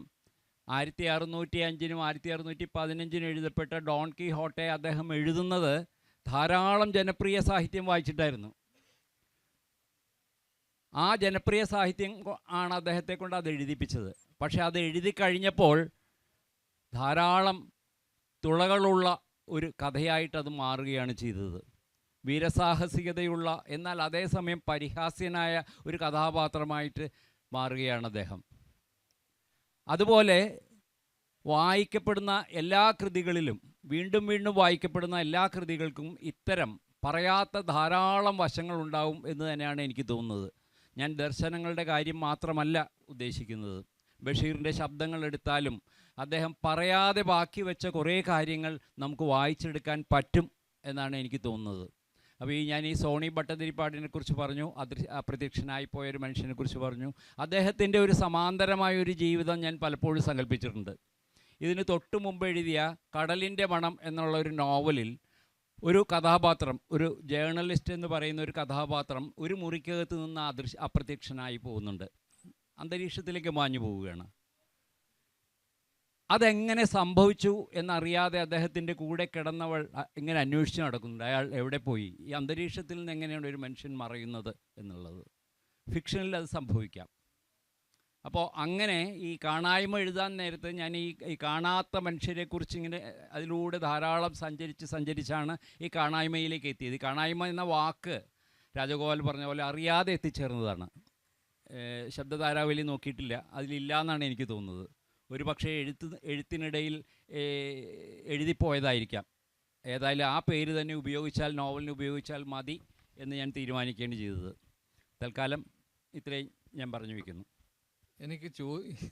1605-നും 1615-നും എഴുതപ്പെട്ട ഡോൺ കിഹോട്ടെ അദ്ദേഹം എഴുതുന്നത് ധാരാളം ജനപ്രിയ സാഹിത്യം വായിച്ചിട്ടായിരുന്നു. ആ ജനപ്രിയ സാഹിത്യം ആണ് അദ്ദേഹത്തെ കൊണ്ട് അത് എഴുതിപ്പിച്ചത്. പക്ഷെ അത് എഴുതി കഴിഞ്ഞപ്പോൾ ധാരാളം തുളകളുള്ള ഒരു കഥയായിട്ട് അത് മാറുകയാണ് ചെയ്തത്. വീരസാഹസികതയുള്ള എന്നാൽ അതേസമയം പരിഹാസ്യനായ ഒരു കഥാപാത്രമായിട്ട് മാറുകയാണ് അദ്ദേഹം. അതുപോലെ വായിക്കപ്പെടുന്ന എല്ലാ കൃതികളിലും, വീണ്ടും വീണ്ടും വായിക്കപ്പെടുന്ന എല്ലാ കൃതികൾക്കും ഇത്തരം പറയാത്ത ധാരാളം വശങ്ങളുണ്ടാവും എന്ന് തന്നെയാണ് എനിക്ക് തോന്നുന്നത്. ഞാൻ ദർശനങ്ങളുടെ കാര്യം മാത്രമല്ല ഉദ്ദേശിക്കുന്നത്. ബഷീറിൻ്റെ ശബ്ദങ്ങൾ എടുത്താലും അദ്ദേഹം പറയാതെ ബാക്കി വെച്ച കുറേ കാര്യങ്ങൾ നമുക്ക് വായിച്ചെടുക്കാൻ പറ്റും എന്നാണ് എനിക്ക് തോന്നുന്നത്. അപ്പോൾ ഞാൻ ഈ സോണി ഭട്ടതിരിപ്പാടിനെ കുറിച്ച് പറഞ്ഞു, അപ്രത്യക്ഷനായിപ്പോയൊരു മനുഷ്യനെക്കുറിച്ച് പറഞ്ഞു. അദ്ദേഹത്തിൻ്റെ ഒരു സമാന്തരമായ ഒരു ജീവിതം ഞാൻ പലപ്പോഴും സങ്കല്പിച്ചിട്ടുണ്ട്. ഇതിന് തൊട്ടു മുമ്പ് എഴുതിയ കടലിൻ്റെ മണം എന്നുള്ള ഒരു നോവലിൽ ഒരു കഥാപാത്രം, ഒരു ജേർണലിസ്റ്റ് എന്ന് പറയുന്ന ഒരു കഥാപാത്രം ഒരു മുറിക്കകത്ത് നിന്ന് അപ്രത്യക്ഷനായി പോകുന്നുണ്ട്, അന്തരീക്ഷത്തിലേക്ക് മാഞ്ഞു പോവുകയാണ്. അതെങ്ങനെ സംഭവിച്ചു എന്നറിയാതെ അദ്ദേഹത്തിൻ്റെ കൂടെ കിടന്നവൾ ഇങ്ങനെ അന്വേഷിച്ച് നടക്കുന്നുണ്ട്, അയാൾ എവിടെ പോയി, ഈ അന്തരീക്ഷത്തിൽ നിന്ന് എങ്ങനെയാണ് ഒരു മനുഷ്യൻ മറയുന്നത് എന്നുള്ളത്. ഫിക്ഷനിൽ അത് സംഭവിക്കാം. അപ്പോൾ അങ്ങനെ ഈ കാണായ്മ എഴുതാൻ നേരത്ത് ഞാൻ ഈ കാണാത്ത മനുഷ്യരെക്കുറിച്ച് ഇങ്ങനെ അതിലൂടെ ധാരാളം സഞ്ചരിച്ചാണ് ഈ കാണായ്മയിലേക്ക് എത്തിയത്. ഈ കാണായ്മ എന്ന വാക്ക് രാജഗോപാൽ പറഞ്ഞ പോലെ അറിയാതെ എത്തിച്ചേർന്നതാണ്. ശബ്ദധാരാവലി നോക്കിയിട്ടില്ല, അതിലില്ല എന്നാണ് എനിക്ക് തോന്നുന്നത്. ഒരു പക്ഷേ എഴുത്തിനിടയിൽ എഴുതിപ്പോയതായിരിക്കാം. ഏതായാലും ആ പേര് തന്നെ ഉപയോഗിച്ചാൽ, നോവലിന് ഉപയോഗിച്ചാൽ മതി എന്ന് ഞാൻ തീരുമാനിക്കേണ്ടി ചെയ്തത്. തൽക്കാലം ഇത്രയും ഞാൻ പറഞ്ഞു വയ്ക്കുന്നു. എനിക്ക്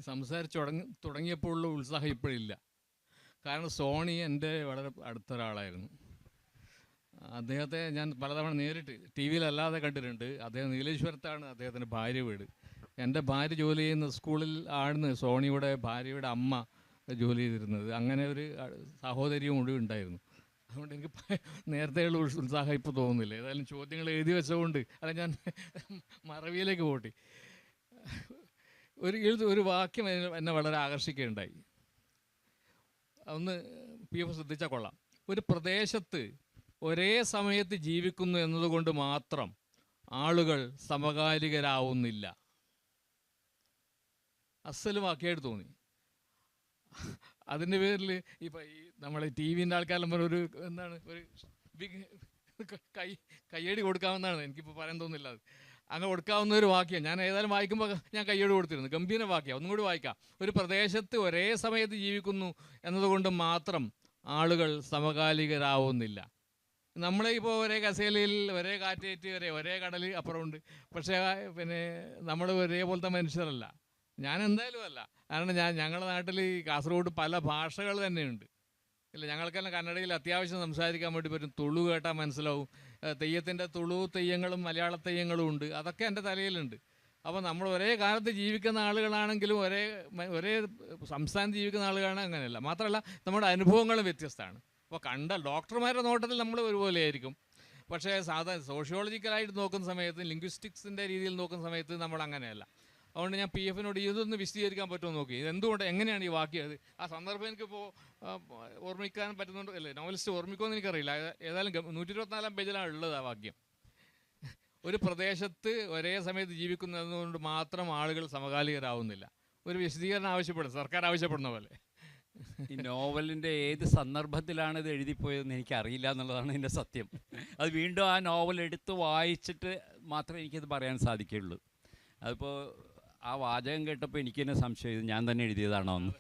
സംസാരിച്ച് തുടങ്ങിയപ്പോഴുള്ള ഉത്സാഹം ഇപ്പോഴില്ല. കാരണം സോണി എൻ്റെ വളരെ അടുത്തൊരാളായിരുന്നു. അദ്ദേഹത്തെ ഞാൻ പലതവണ നേരിട്ട് ടി വിയിലല്ലാതെ കണ്ടിട്ടുണ്ട്. അദ്ദേഹം നീലേശ്വരത്താണ് അദ്ദേഹത്തിൻ്റെ ഭാര്യ വീട്. എൻ്റെ ഭാര്യ ജോലി ചെയ്യുന്ന സ്കൂളിൽ ആണ് സോണിയുടെ ഭാര്യയുടെ അമ്മ ജോലി ചെയ്തിരുന്നത്. അങ്ങനെ ഒരു സഹോദരിയും കൂടി ഉണ്ടായിരുന്നു. അതുകൊണ്ട് എനിക്ക് നേരത്തെയുള്ള ഉത്സാഹം ഇപ്പോൾ തോന്നുന്നില്ല. ഏതായാലും ചോദ്യങ്ങൾ എഴുതി വെച്ചതുകൊണ്ട് അല്ല, ഞാൻ മറവിയിലേക്ക് പോട്ടി. ഒരു വാക്യം എന്നെ വളരെ ആകർഷിക്കുകയുണ്ടായി. ഒന്ന് PF ശ്രദ്ധിച്ചാൽ കൊള്ളാം. ഒരു പ്രദേശത്ത് ഒരേ സമയത്ത് ജീവിക്കുന്നു എന്നതുകൊണ്ട് മാത്രം ആളുകൾ സമകാലികരാവുന്നില്ല. അസല് വാക്കിയായിട്ട് തോന്നി. അതിൻ്റെ പേരിൽ ഇപ്പം ഈ നമ്മളെ TV-ൻ്റെ ആൾക്കാരെല്ലാം പറഞ്ഞ ഒരു എന്താണ് ഒരു കയ്യടി കൊടുക്കാമെന്നാണ് എനിക്കിപ്പോൾ പറയാൻ തോന്നുന്നില്ല. അത് അങ്ങനെ കൊടുക്കാവുന്ന ഒരു വാക്യം ഞാൻ ഏതായാലും വായിക്കുമ്പോൾ ഞാൻ കയ്യോട് കൊടുത്തിരുന്നു. ഗംഭീര വാക്യം, ഒന്നും കൂടി വായിക്കാം. ഒരു പ്രദേശത്ത് ഒരേ സമയത്ത് ജീവിക്കുന്നു എന്നതുകൊണ്ട് മാത്രം ആളുകൾ സമകാലികരാവുന്നില്ല. നമ്മളെ ഇപ്പോൾ ഒരേ കസേലയിൽ ഒരേ കാറ്റേറ്റ് ഒരേ കടൽ അപ്പുറമുണ്ട്. പക്ഷേ പിന്നെ നമ്മൾ ഒരേപോലത്തെ മനുഷ്യരല്ല. ഞാൻ എന്തായാലും അല്ല. കാരണം ഞങ്ങളുടെ നാട്ടിൽ ഈ കാസർഗോഡ് പല ഭാഷകൾ തന്നെയുണ്ട്. ഇല്ല, ഞങ്ങൾക്കെല്ലാം കന്നഡയിൽ അത്യാവശ്യം സംസാരിക്കാൻ വേണ്ടി പറ്റും. തുളു കേട്ടാൽ മനസ്സിലാവും. തെയ്യത്തിൻ്റെ തുളു തെയ്യങ്ങളും മലയാള തെയ്യങ്ങളും ഉണ്ട്. അതൊക്കെ എൻ്റെ തലയിലുണ്ട്. അപ്പോൾ നമ്മൾ ഒരേ കാലത്ത് ജീവിക്കുന്ന ആളുകളാണെങ്കിലും ഒരേ സംസ്ഥാനത്ത് ജീവിക്കുന്ന ആളുകളാണ്, അങ്ങനെയല്ല. മാത്രമല്ല നമ്മുടെ അനുഭവങ്ങളും വ്യത്യസ്തമാണ്. അപ്പോൾ ഡോക്ടർമാരുടെ നോട്ടത്തിൽ നമ്മൾ ഒരുപോലെ ആയിരിക്കും. പക്ഷേ സോഷ്യോളജിക്കലായിട്ട് നോക്കുന്ന സമയത്ത്, ലിംഗ്വിസ്റ്റിക്സിൻ്റെ രീതിയിൽ നോക്കുന്ന സമയത്ത് നമ്മൾ അങ്ങനെയല്ല. അതുകൊണ്ട് ഞാൻ പി എഫിനോട് ഇതൊന്ന് വിശദീകരിക്കാൻ പറ്റുമോ നോക്കി. ഇതെന്തുകൊണ്ട്, എങ്ങനെയാണ് ഈ വാക്യം, ആ സന്ദർഭം എനിക്കിപ്പോൾ ഓർമ്മിക്കാൻ പറ്റുന്നുണ്ടോ അല്ലേ, നോവലിസ്റ്റ് ഓർമ്മിക്കുമെന്ന് എനിക്കറിയില്ല. ഏതായാലും 124 പേജിലാണ് ഉള്ളത് ആ വാക്യം. ഒരു പ്രദേശത്ത് ഒരേ സമയത്ത് ജീവിക്കുന്നതുകൊണ്ട് മാത്രം ആളുകൾ സമകാലികരാവുന്നില്ല. ഒരു വിശദീകരണം ആവശ്യപ്പെടും, സർക്കാർ ആവശ്യപ്പെടുന്ന പോലെ. ഈ നോവലിൻ്റെ ഏത് സന്ദർഭത്തിലാണ് ഇത് എഴുതിപ്പോയതെന്ന് എനിക്കറിയില്ല എന്നുള്ളതാണ് എൻ്റെ സത്യം. അത് വീണ്ടും ആ നോവൽ എടുത്ത് വായിച്ചിട്ട് മാത്രമേ എനിക്കത് പറയാൻ സാധിക്കുകയുള്ളൂ. അതിപ്പോൾ ആ വാചകം കേട്ടപ്പോൾ എനിക്ക് തന്നെ സംശയം, ഇത് ഞാൻ തന്നെ എഴുതിയതാണോ എന്ന്.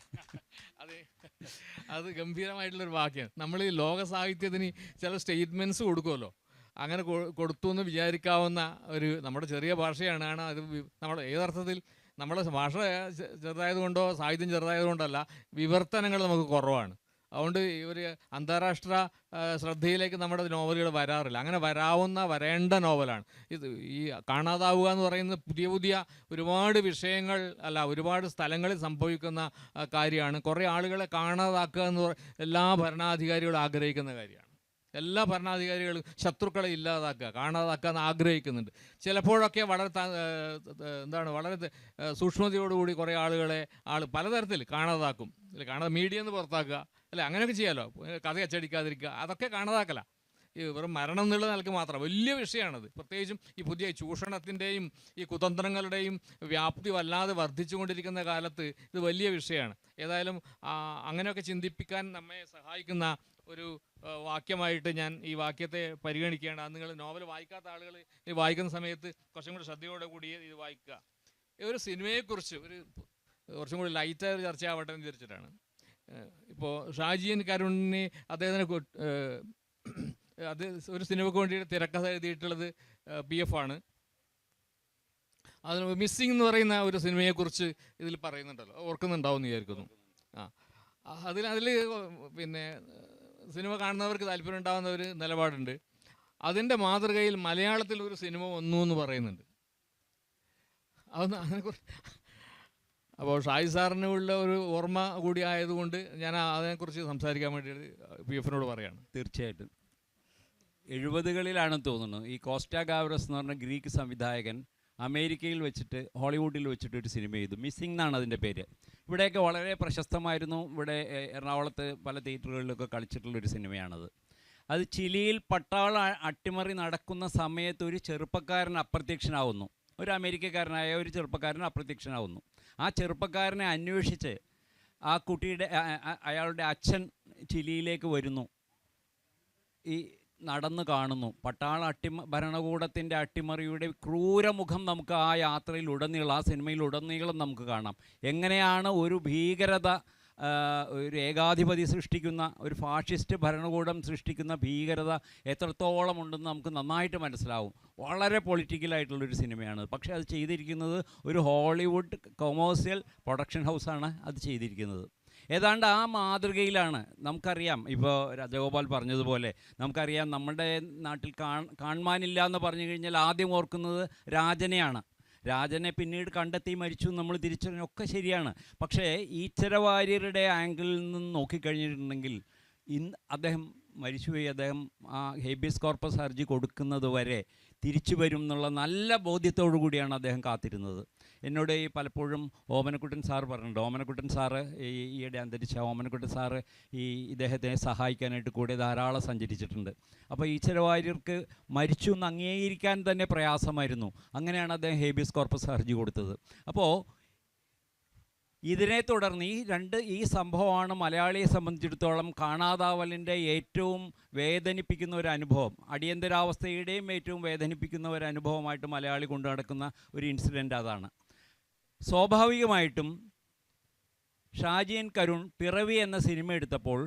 അത് ഗംഭീരമായിട്ടുള്ളൊരു വാക്യം. നമ്മൾ ഈ ലോക സാഹിത്യത്തിന് ചില സ്റ്റേറ്റ്മെൻറ്റ്സ് കൊടുക്കുമല്ലോ, അങ്ങനെ കൊടുത്തു എന്ന് വിചാരിക്കാവുന്ന നമ്മുടെ ചെറിയ ഭാഷയാണ്. അത് നമ്മുടെ ഏതർത്ഥത്തിൽ നമ്മുടെ ഭാഷ ചെറുതായതുകൊണ്ടോ സാഹിത്യം ചെറുതായതുകൊണ്ടല്ല, വിവർത്തനങ്ങൾ നമുക്ക് കുറവാണ്. അതുകൊണ്ട് ഒരു അന്താരാഷ്ട്ര ശ്രദ്ധയിലേക്ക് നമ്മുടെ നോവലുകൾ വരാറില്ല. അങ്ങനെ വരേണ്ട നോവലാണ് ഇത്. ഈ കാണാതാവുക എന്ന് പറയുന്നത് പുതിയ ഒരുപാട് വിഷയങ്ങൾ ഒരുപാട് സ്ഥലങ്ങളിൽ സംഭവിക്കുന്ന കാര്യമാണ്. കുറേ ആളുകളെ കാണാതാക്കുക എന്ന് എല്ലാ ഭരണാധികാരികളും ആഗ്രഹിക്കുന്ന കാര്യമാണ്. എല്ലാ ഭരണാധികാരികളും ശത്രുക്കളെ ഇല്ലാതാക്കുക, കാണാതാക്കുക എന്ന് ആഗ്രഹിക്കുന്നുണ്ട്. ചിലപ്പോഴൊക്കെ വളരെ വളരെ സൂക്ഷ്മതയോടുകൂടി കുറേ ആളുകളെ പലതരത്തിൽ കാണാതാക്കും. മീഡിയ എന്ന് പുറത്താക്കുക, അല്ലെ, അങ്ങനെയൊക്കെ ചെയ്യാമല്ലോ. കഥ അച്ചടിക്കാതിരിക്കുക, അതൊക്കെ കാണാതാക്കല. ഈ വെറും മരണം എന്നുള്ള നിലക്ക് മാത്രം വലിയ വിഷയമാണത്. പ്രത്യേകിച്ചും ഈ പുതിയ ചൂഷണത്തിൻ്റെയും ഈ കുതന്ത്രങ്ങളുടെയും വ്യാപ്തി വല്ലാതെ വർദ്ധിച്ചുകൊണ്ടിരിക്കുന്ന കാലത്ത് ഇത് വലിയ വിഷയമാണ്. ഏതായാലും അങ്ങനെയൊക്കെ ചിന്തിപ്പിക്കാൻ നമ്മെ സഹായിക്കുന്ന ഒരു വാക്യമായിട്ട് ഞാൻ ഈ വാക്യത്തെ പരിഗണിക്കുകയാണ്. അത് നിങ്ങൾ നോവൽ വായിക്കാത്ത ആളുകൾ ഇത് വായിക്കുന്ന സമയത്ത് കുറച്ചും കൂടി ശ്രദ്ധയോടെ കൂടി ഇത് വായിക്കുക. ഒരു സിനിമയെക്കുറിച്ച് കുറച്ചും കൂടി ലൈറ്റായ ഒരു ചർച്ചയാവട്ടെ എന്ന് വിചാരിച്ചിട്ടാണ്. ഇപ്പോൾ ഷാജി എൻ കരുണിനെ അദ്ദേഹത്തിന് അത് ഒരു സിനിമയ്ക്ക് വേണ്ടിയിട്ട് തിരക്കഥ എഴുതിയിട്ടുള്ളത് PF ആണ്. അതിന് മിസ്സിംഗ് എന്ന് പറയുന്ന ഒരു സിനിമയെക്കുറിച്ച് ഇതിൽ പറയുന്നുണ്ടല്ലോ, ഓർക്കുന്നുണ്ടാവും എന്ന് വിചാരിക്കുന്നു. അതിൽ പിന്നെ സിനിമ കാണുന്നവർക്ക് താല്പര്യം ഉണ്ടാകുന്ന ഒരു നിലപാടുണ്ട്. അതിൻ്റെ മാതൃകയിൽ മലയാളത്തിൽ ഒരു സിനിമ വന്നു എന്ന് പറയുന്നുണ്ട്. അതിനെക്കുറിച്ച് അപ്പോൾ ഷാജി സാറിനുള്ള ഒരു ഓർമ്മ കൂടി ആയതുകൊണ്ട് ഞാൻ അതിനെക്കുറിച്ച് സംസാരിക്കാൻ വേണ്ടി PF പറയുകയാണ്. തീർച്ചയായിട്ടും 70കളിലാണെന്ന് തോന്നുന്നു ഈ കോസ്റ്റ ഗാവറസ് എന്ന് പറഞ്ഞ ഗ്രീക്ക് സംവിധായകൻ അമേരിക്കയിൽ വെച്ചിട്ട് ഹോളിവുഡിൽ വെച്ചിട്ട് ഒരു സിനിമ ചെയ്തു. മിസ്സിംഗ് എന്നാണ് അതിൻ്റെ പേര്. ഇവിടെയൊക്കെ വളരെ പ്രശസ്തമായിരുന്നു. ഇവിടെ എറണാകുളത്ത് പല തിയേറ്ററുകളിലൊക്കെ കളിച്ചിട്ടുള്ളൊരു സിനിമയാണത്. അത് ചിലിയിൽ പട്ടാള അട്ടിമറി നടക്കുന്ന സമയത്ത് ഒരു ചെറുപ്പക്കാരൻ അപ്രത്യക്ഷനാവുന്നു. ഒരു അമേരിക്കക്കാരനായ ഒരു ചെറുപ്പക്കാരൻ അപ്രത്യക്ഷനാവുന്നു. ആ ചെറുപ്പക്കാരനെ അന്വേഷിച്ച് ആ കുട്ടിയുടെ അയാളുടെ അച്ഛൻ ചിലിയിലേക്ക് വരുന്നു. ഈ നടന്ന് കാണുന്നു. പട്ടാള ഭരണകൂടത്തിൻ്റെ അട്ടിമറിയുടെ ക്രൂരമുഖം നമുക്ക് ആ യാത്രയിൽ ഉടനീളം, ആ സിനിമയിൽ ഉടനീളം നമുക്ക് കാണാം. എങ്ങനെയാണ് ഒരു ഭീകരത, ഒരു ഏകാധിപതി സൃഷ്ടിക്കുന്ന, ഒരു ഫാഷിസ്റ്റ് ഭരണകൂടം സൃഷ്ടിക്കുന്ന ഭീകരത എത്രത്തോളം ഉണ്ടെന്ന് നമുക്ക് നന്നായിട്ട് മനസ്സിലാവും. വളരെ പൊളിറ്റിക്കലായിട്ടുള്ളൊരു സിനിമയാണ്. പക്ഷേ അത് ചെയ്തിരിക്കുന്നത് ഒരു ഹോളിവുഡ് കൊമേഴ്സ്യൽ പ്രൊഡക്ഷൻ ഹൗസാണ് അത് ചെയ്തിരിക്കുന്നത്. ഏതാണ്ട് ആ മാതൃകയിലാണ്. നമുക്കറിയാം, ഇപ്പോൾ രാജഗോപാൽ പറഞ്ഞതുപോലെ നമുക്കറിയാം, നമ്മുടെ നാട്ടിൽ കാണുവാനില്ല എന്ന് പറഞ്ഞു കഴിഞ്ഞാൽ ആദ്യം ഓർക്കുന്നത് രാജനെയാണ്. രാജനെ പിന്നീട് കണ്ടെത്തി മരിച്ചു നമ്മൾ തിരിച്ചറിഞ്ഞൊക്കെ ശരിയാണ്. പക്ഷേ ഈശ്വരവാര്യരുടെ ആംഗിളിൽ നിന്ന് നോക്കിക്കഴിഞ്ഞിട്ടുണ്ടെങ്കിൽ അദ്ദേഹം മരിച്ചുപോയി. അദ്ദേഹം ആ ഹേബിയസ് കോർപ്പസ് ഹർജി കൊടുക്കുന്നത് വരെ തിരിച്ചു വരും എന്നുള്ള നല്ല ബോധ്യത്തോടു കൂടിയാണ് അദ്ദേഹം കാത്തിരുന്നത്. എന്നോട് ഈ പലപ്പോഴും ഓമനക്കുട്ടൻ സാറ് പറഞ്ഞിട്ടുണ്ട്. ഓമനക്കുട്ടൻ സാറ് ഈയിടെ അന്തരിച്ച ഓമനക്കുട്ടൻ സാറ് ഇദ്ദേഹത്തെ സഹായിക്കാനായിട്ട് കൂടെ ധാരാളം സഞ്ചരിച്ചിട്ടുണ്ട്. അപ്പോൾ ഈശ്വരവാര്യർക്ക് മരിച്ചു എന്ന് അംഗീകരിക്കാൻ തന്നെ പ്രയാസമായിരുന്നു. അങ്ങനെയാണ് അദ്ദേഹം ഹേബിയസ് കോർപ്പസ് ഹർജി കൊടുത്തത്. അപ്പോൾ ഇതിനെ തുടർന്ന് ഈ സംഭവമാണ് മലയാളിയെ സംബന്ധിച്ചിടത്തോളം കാണാതാവലിൻ്റെ ഏറ്റവും വേദനിപ്പിക്കുന്ന ഒരു അനുഭവം, അടിയന്തരാവസ്ഥയുടെയും ഏറ്റവും വേദനിപ്പിക്കുന്ന ഒരു അനുഭവമായിട്ട് മലയാളി കൊണ്ടു നടക്കുന്ന ഒരു ഇൻസിഡൻ്റ് അതാണ്. സ്വാഭാവികമായിട്ടും ഷാജി എൻ കരുൺ പിറവി എന്ന സിനിമ എടുത്തപ്പോൾ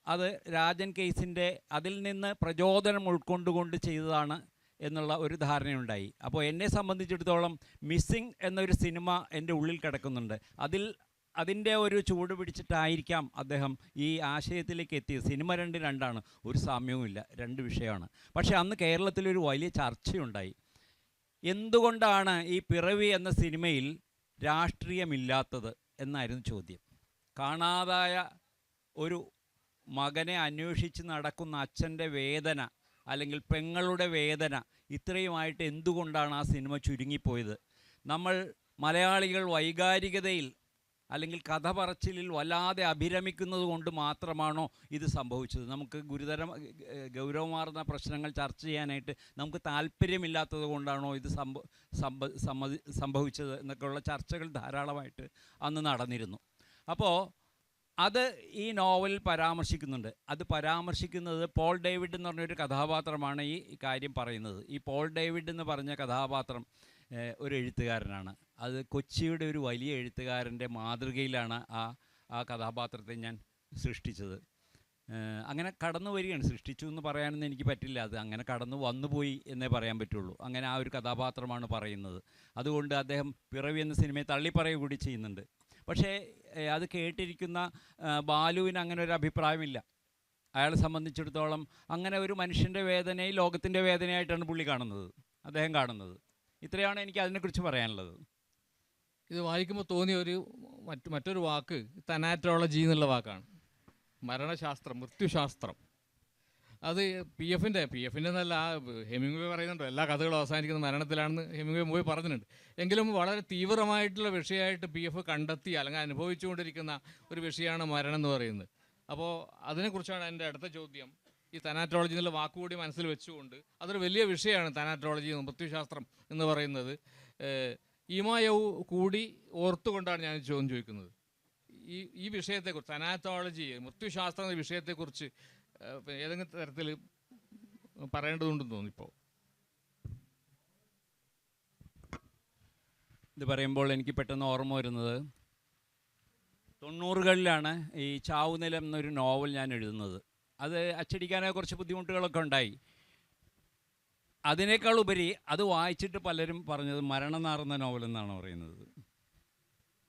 അത് രാജൻ കേസിൻ്റെ അതിൽ നിന്ന് പ്രചോദനം ഉൾക്കൊണ്ടുകൊണ്ട് ചെയ്തതാണ് എന്നുള്ള ഒരു ധാരണയുണ്ടായി. അപ്പോൾ എന്നെ സംബന്ധിച്ചിടത്തോളം മിസ്സിംഗ് എന്നൊരു സിനിമ എൻ്റെ ഉള്ളിൽ കിടക്കുന്നുണ്ട്. അതിൻ്റെ ഒരു ചൂട് പിടിച്ചിട്ടായിരിക്കാം അദ്ദേഹം ഈ ആശയത്തിലേക്ക് എത്തിയത്. സിനിമ രണ്ടാണ്, ഒരു സാമ്യവുമില്ല, രണ്ട് വിഷയമാണ്. പക്ഷേ അന്ന് കേരളത്തിലൊരു വലിയ ചർച്ചയുണ്ടായി. എന്തുകൊണ്ടാണ് ഈ പിറവി എന്ന സിനിമയിൽ രാഷ്ട്രീയമില്ലാത്തത് എന്നായിരുന്നു ചോദ്യം. കാണാതായ ഒരു മകനെ അന്വേഷിച്ച് നടക്കുന്ന അച്ഛൻ്റെ വേദന, അല്ലെങ്കിൽ പെങ്ങളുടെ വേദന, ഇത്രയുമായിട്ട് എന്തുകൊണ്ടാണ് ആ സിനിമ ചുരുങ്ങിപ്പോയത്? നമ്മൾ മലയാളികൾ വൈകാരികതയിൽ അല്ലെങ്കിൽ കഥ പറച്ചിലിൽ വല്ലാതെ അഭിരമിക്കുന്നത് കൊണ്ട് മാത്രമാണോ ഇത് സംഭവിച്ചത്? നമുക്ക് ഗൗരവമാർന്ന പ്രശ്നങ്ങൾ ചർച്ച ചെയ്യാനായിട്ട് നമുക്ക് താല്പര്യമില്ലാത്തത് കൊണ്ടാണോ ഇത് സംഭവിച്ചത് എന്നൊക്കെയുള്ള ചർച്ചകൾ ധാരാളമായിട്ട് അന്ന് നടന്നിരുന്നു. അപ്പോൾ അത് ഈ നോവലിൽ പരാമർശിക്കുന്നുണ്ട്. അത് പരാമർശിക്കുന്നത് പോൾ ഡേവിഡ് എന്ന് പറഞ്ഞൊരു കഥാപാത്രമാണ് ഈ കാര്യം പറയുന്നത്. ഈ പോൾ ഡേവിഡ് എന്ന് പറഞ്ഞ കഥാപാത്രം ഒരു എഴുത്തുകാരനാണ്. അത് കൊച്ചിയുടെ ഒരു വലിയ എഴുത്തുകാരൻ്റെ മാതൃകയിലാണ് ആ കഥാപാത്രത്തെ ഞാൻ സൃഷ്ടിച്ചത്. അങ്ങനെ കടന്നു വരികയാണ്. സൃഷ്ടിച്ചു എന്ന് പറയാനൊന്നും എനിക്ക് പറ്റില്ല, അത് അങ്ങനെ കടന്നു വന്നുപോയി എന്നേ പറയാൻ പറ്റുള്ളൂ. അങ്ങനെ ആ ഒരു കഥാപാത്രമാണ് പറയുന്നത്. അതുകൊണ്ട് അദ്ദേഹം പിറവി എന്ന സിനിമയെ തള്ളിപ്പറയുക കൂടി ചെയ്യുന്നുണ്ട്. പക്ഷേ അത് കേട്ടിരിക്കുന്ന ബാലുവിന് അങ്ങനെ ഒരു അഭിപ്രായമില്ല. അയാളെ സംബന്ധിച്ചിടത്തോളം അങ്ങനെ ഒരു മനുഷ്യൻ്റെ വേദനയെ ലോകത്തിൻ്റെ വേദനയായിട്ടാണ് പുള്ളി കാണുന്നത്, അദ്ദേഹം കാണുന്നത്. ഇത്രയാണ് എനിക്ക് അതിനെക്കുറിച്ച് പറയാനുള്ളത്. ഇത് വായിക്കുമ്പോൾ തോന്നിയ മറ്റൊരു വാക്ക് തനാട്രോളജി എന്നുള്ള വാക്കാണ്. മരണശാസ്ത്രം, മൃത്യുശാസ്ത്രം. അത് പി എഫിൻ്റെ എന്നല്ല, ഹെമിംഗ്വേ പറയുന്നുണ്ടോ എല്ലാ കഥകളും അവസാനിക്കുന്ന മരണത്തിലാണെന്ന് ഹെമിംഗ്വേ പറഞ്ഞിട്ടുണ്ട്. എങ്കിലും വളരെ തീവ്രമായിട്ടുള്ള വിഷയമായിട്ട് പി എഫ് കണ്ടെത്തി അല്ലെങ്കിൽ അനുഭവിച്ചുകൊണ്ടിരിക്കുന്ന ഒരു വിഷയമാണ് മരണം എന്ന് പറയുന്നത്. അപ്പോൾ അതിനെക്കുറിച്ചാണ് എൻ്റെ അടുത്ത ചോദ്യം. ഈ തനാട്രോളജി എന്നുള്ള വാക്കുകൂടി മനസ്സിൽ വെച്ചുകൊണ്ട് അതൊരു വലിയ വിഷയമാണ് തനാട്രോളജി, മൃത്യുശാസ്ത്രം എന്ന് പറയുന്നത്. ഈമായവ് കൂടി ഓർത്തുകൊണ്ടാണ് ഞാൻ ചോദ്യം ചോദിക്കുന്നത്. ഈ വിഷയത്തെക്കുറിച്ച്, തനാട്രോളജി, മൃത്യുശാസ്ത്രം എന്ന വിഷയത്തെക്കുറിച്ച് ഏതെങ്കിലും തരത്തിൽ പറയേണ്ടതുണ്ടെന്ന് തോന്നിപ്പോൾ. ഇത് പറയുമ്പോൾ എനിക്ക് പെട്ടെന്ന് ഓർമ്മ വരുന്നത് 90കളിലാണ് ഈ ചാവുനിലം എന്നൊരു നോവൽ ഞാൻ എഴുതുന്നത്. അത് അച്ചടിക്കാനായി കുറച്ച് ബുദ്ധിമുട്ടുകളൊക്കെ ഉണ്ടായി. അതിനേക്കാൾ ഉപരി അത് വായിച്ചിട്ട് പലരും പറഞ്ഞത് മരണം നാറുന്ന നോവലെന്നാണ് പറയുന്നത്.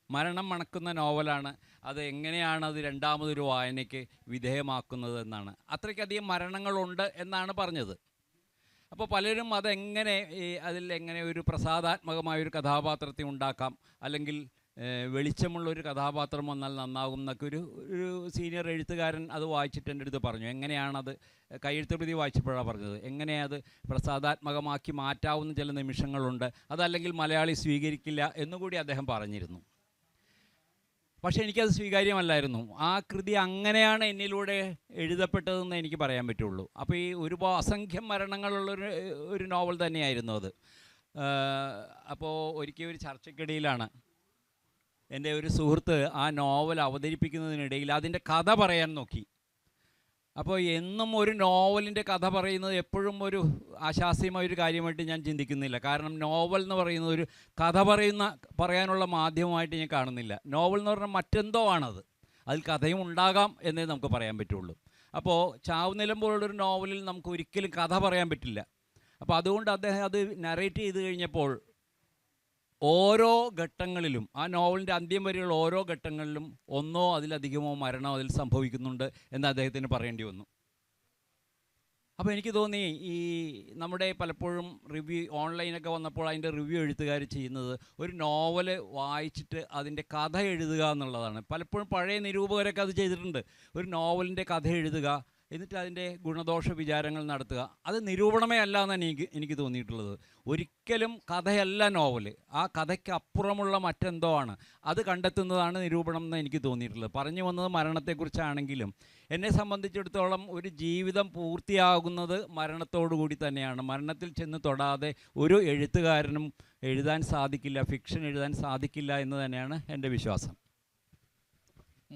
മരണം മണക്കുന്ന നോവലാണ്, അത് എങ്ങനെയാണ് അത് രണ്ടാമതൊരു വായനയ്ക്ക് വിധേയമാക്കുന്നത് എന്നാണ്. അത്രയ്ക്കധികം മരണങ്ങളുണ്ട് എന്നാണ് പറഞ്ഞത്. അപ്പോൾ പലരും അതെങ്ങനെ അതിൽ എങ്ങനെ ഒരു പ്രസാദാത്മകമായൊരു കഥാപാത്രത്തെ ഉണ്ടാക്കാം, അല്ലെങ്കിൽ വെളിച്ചമുള്ളൊരു കഥാപാത്രം വന്നാൽ നന്നാകും എന്നൊക്കെ ഒരു സീനിയർ എഴുത്തുകാരൻ അത് വായിച്ചിട്ട് എൻ്റെ അടുത്ത് പറഞ്ഞു. എങ്ങനെയാണത്, കയ്യെഴുത്ത് പ്രതി വായിച്ചപ്പോഴാണ് പറഞ്ഞത്, എങ്ങനെയത് പ്രസാദാത്മകമാക്കി മാറ്റാവുന്ന ചില നിമിഷങ്ങളുണ്ട്, അതല്ലെങ്കിൽ മലയാളി സ്വീകരിക്കില്ല എന്നുകൂടി അദ്ദേഹം പറഞ്ഞിരുന്നു. പക്ഷേ എനിക്കത് സ്വീകാര്യമല്ലായിരുന്നു. ആ കൃതി അങ്ങനെയാണ് എന്നിലൂടെ എഴുതപ്പെട്ടതെന്ന് എനിക്ക് പറയാൻ പറ്റുള്ളൂ. അപ്പോൾ ഈ അസംഖ്യം മരണങ്ങളുള്ളൊരു നോവൽ തന്നെയായിരുന്നു അത്. അപ്പോൾ ഒരിക്കൽ ഒരു ചർച്ചയ്ക്കിടയിലാണ് എൻ്റെ ഒരു സുഹൃത്ത് ആ നോവൽ അവതരിപ്പിക്കുന്നതിനിടയിൽ അതിൻ്റെ കഥ പറയാൻ നോക്കി. അപ്പോൾ എന്നും ഒരു നോവലിൻ്റെ കഥ പറയുന്നത് എപ്പോഴും ഒരു ആശാസ്യമായൊരു കാര്യമായിട്ട് ഞാൻ ചിന്തിക്കുന്നില്ല. കാരണം നോവൽ എന്ന് പറയുന്നത് ഒരു കഥ പറയാനുള്ള മാധ്യമമായിട്ട് ഞാൻ കാണുന്നില്ല. നോവൽ എന്ന് പറഞ്ഞാൽ മറ്റെന്തോ ആണത്, അതിൽ കഥയും ഉണ്ടാകാം എന്നേ നമുക്ക് പറയാൻ പറ്റുള്ളൂ. അപ്പോൾ ചാവുനിലം പോലുള്ളൊരു നോവലിൽ നമുക്ക് ഒരിക്കലും കഥ പറയാൻ പറ്റില്ല. അപ്പോൾ അതുകൊണ്ട് അദ്ദേഹം അത് നറേറ്റ് ചെയ്ത് കഴിഞ്ഞപ്പോൾ ഓരോ ഘട്ടങ്ങളിലും, ആ നോവലിൻ്റെ അന്ത്യം വരെയുള്ള ഓരോ ഘട്ടങ്ങളിലും ഒന്നോ അതിലധികമോ മരണം അതിൽ സംഭവിക്കുന്നുണ്ട് എന്ന് അദ്ദേഹത്തിന് പറയേണ്ടി വന്നു. അപ്പോൾ എനിക്ക് തോന്നി, ഈ നമ്മുടെ പലപ്പോഴും റിവ്യൂ ഓൺലൈനൊക്കെ വന്നപ്പോൾ അതിൻ്റെ റിവ്യൂ എഴുത്തുകാർ ചെയ്യുന്നത് ഒരു നോവൽ വായിച്ചിട്ട് അതിൻ്റെ കഥ എഴുതുക എന്നുള്ളതാണ്. പലപ്പോഴും പഴയ നിരൂപകരൊക്കെ അത് ചെയ്തിട്ടുണ്ട്. ഒരു നോവലിൻ്റെ കഥ എഴുതുക, എന്നിട്ട് അതിൻ്റെ ഗുണദോഷ വിചാരങ്ങൾ നടത്തുക. അത് നിരൂപണമേ അല്ല എന്നാണ് എനിക്ക് തോന്നിയിട്ടുള്ളത്. ഒരിക്കലും കഥയല്ല നോവൽ, ആ കഥയ്ക്ക് അപ്പുറമുള്ള മറ്റെന്തോ ആണ്, അത് കണ്ടെത്തുന്നതാണ് നിരൂപണം എന്ന് എനിക്ക് തോന്നിയിട്ടുള്ളത്. പറഞ്ഞു വന്നത് മരണത്തെക്കുറിച്ചാണെങ്കിലും എന്നെ സംബന്ധിച്ചിടത്തോളം ഒരു ജീവിതം പൂർത്തിയാകുന്നത് മരണത്തോടു കൂടി തന്നെയാണ്. മരണത്തിൽ ചെന്ന് തൊടാതെ ഒരു എഴുത്തുകാരനും എഴുതാൻ സാധിക്കില്ല, ഫിക്ഷൻ എഴുതാൻ സാധിക്കില്ല എന്ന് തന്നെയാണ് എൻ്റെ വിശ്വാസം.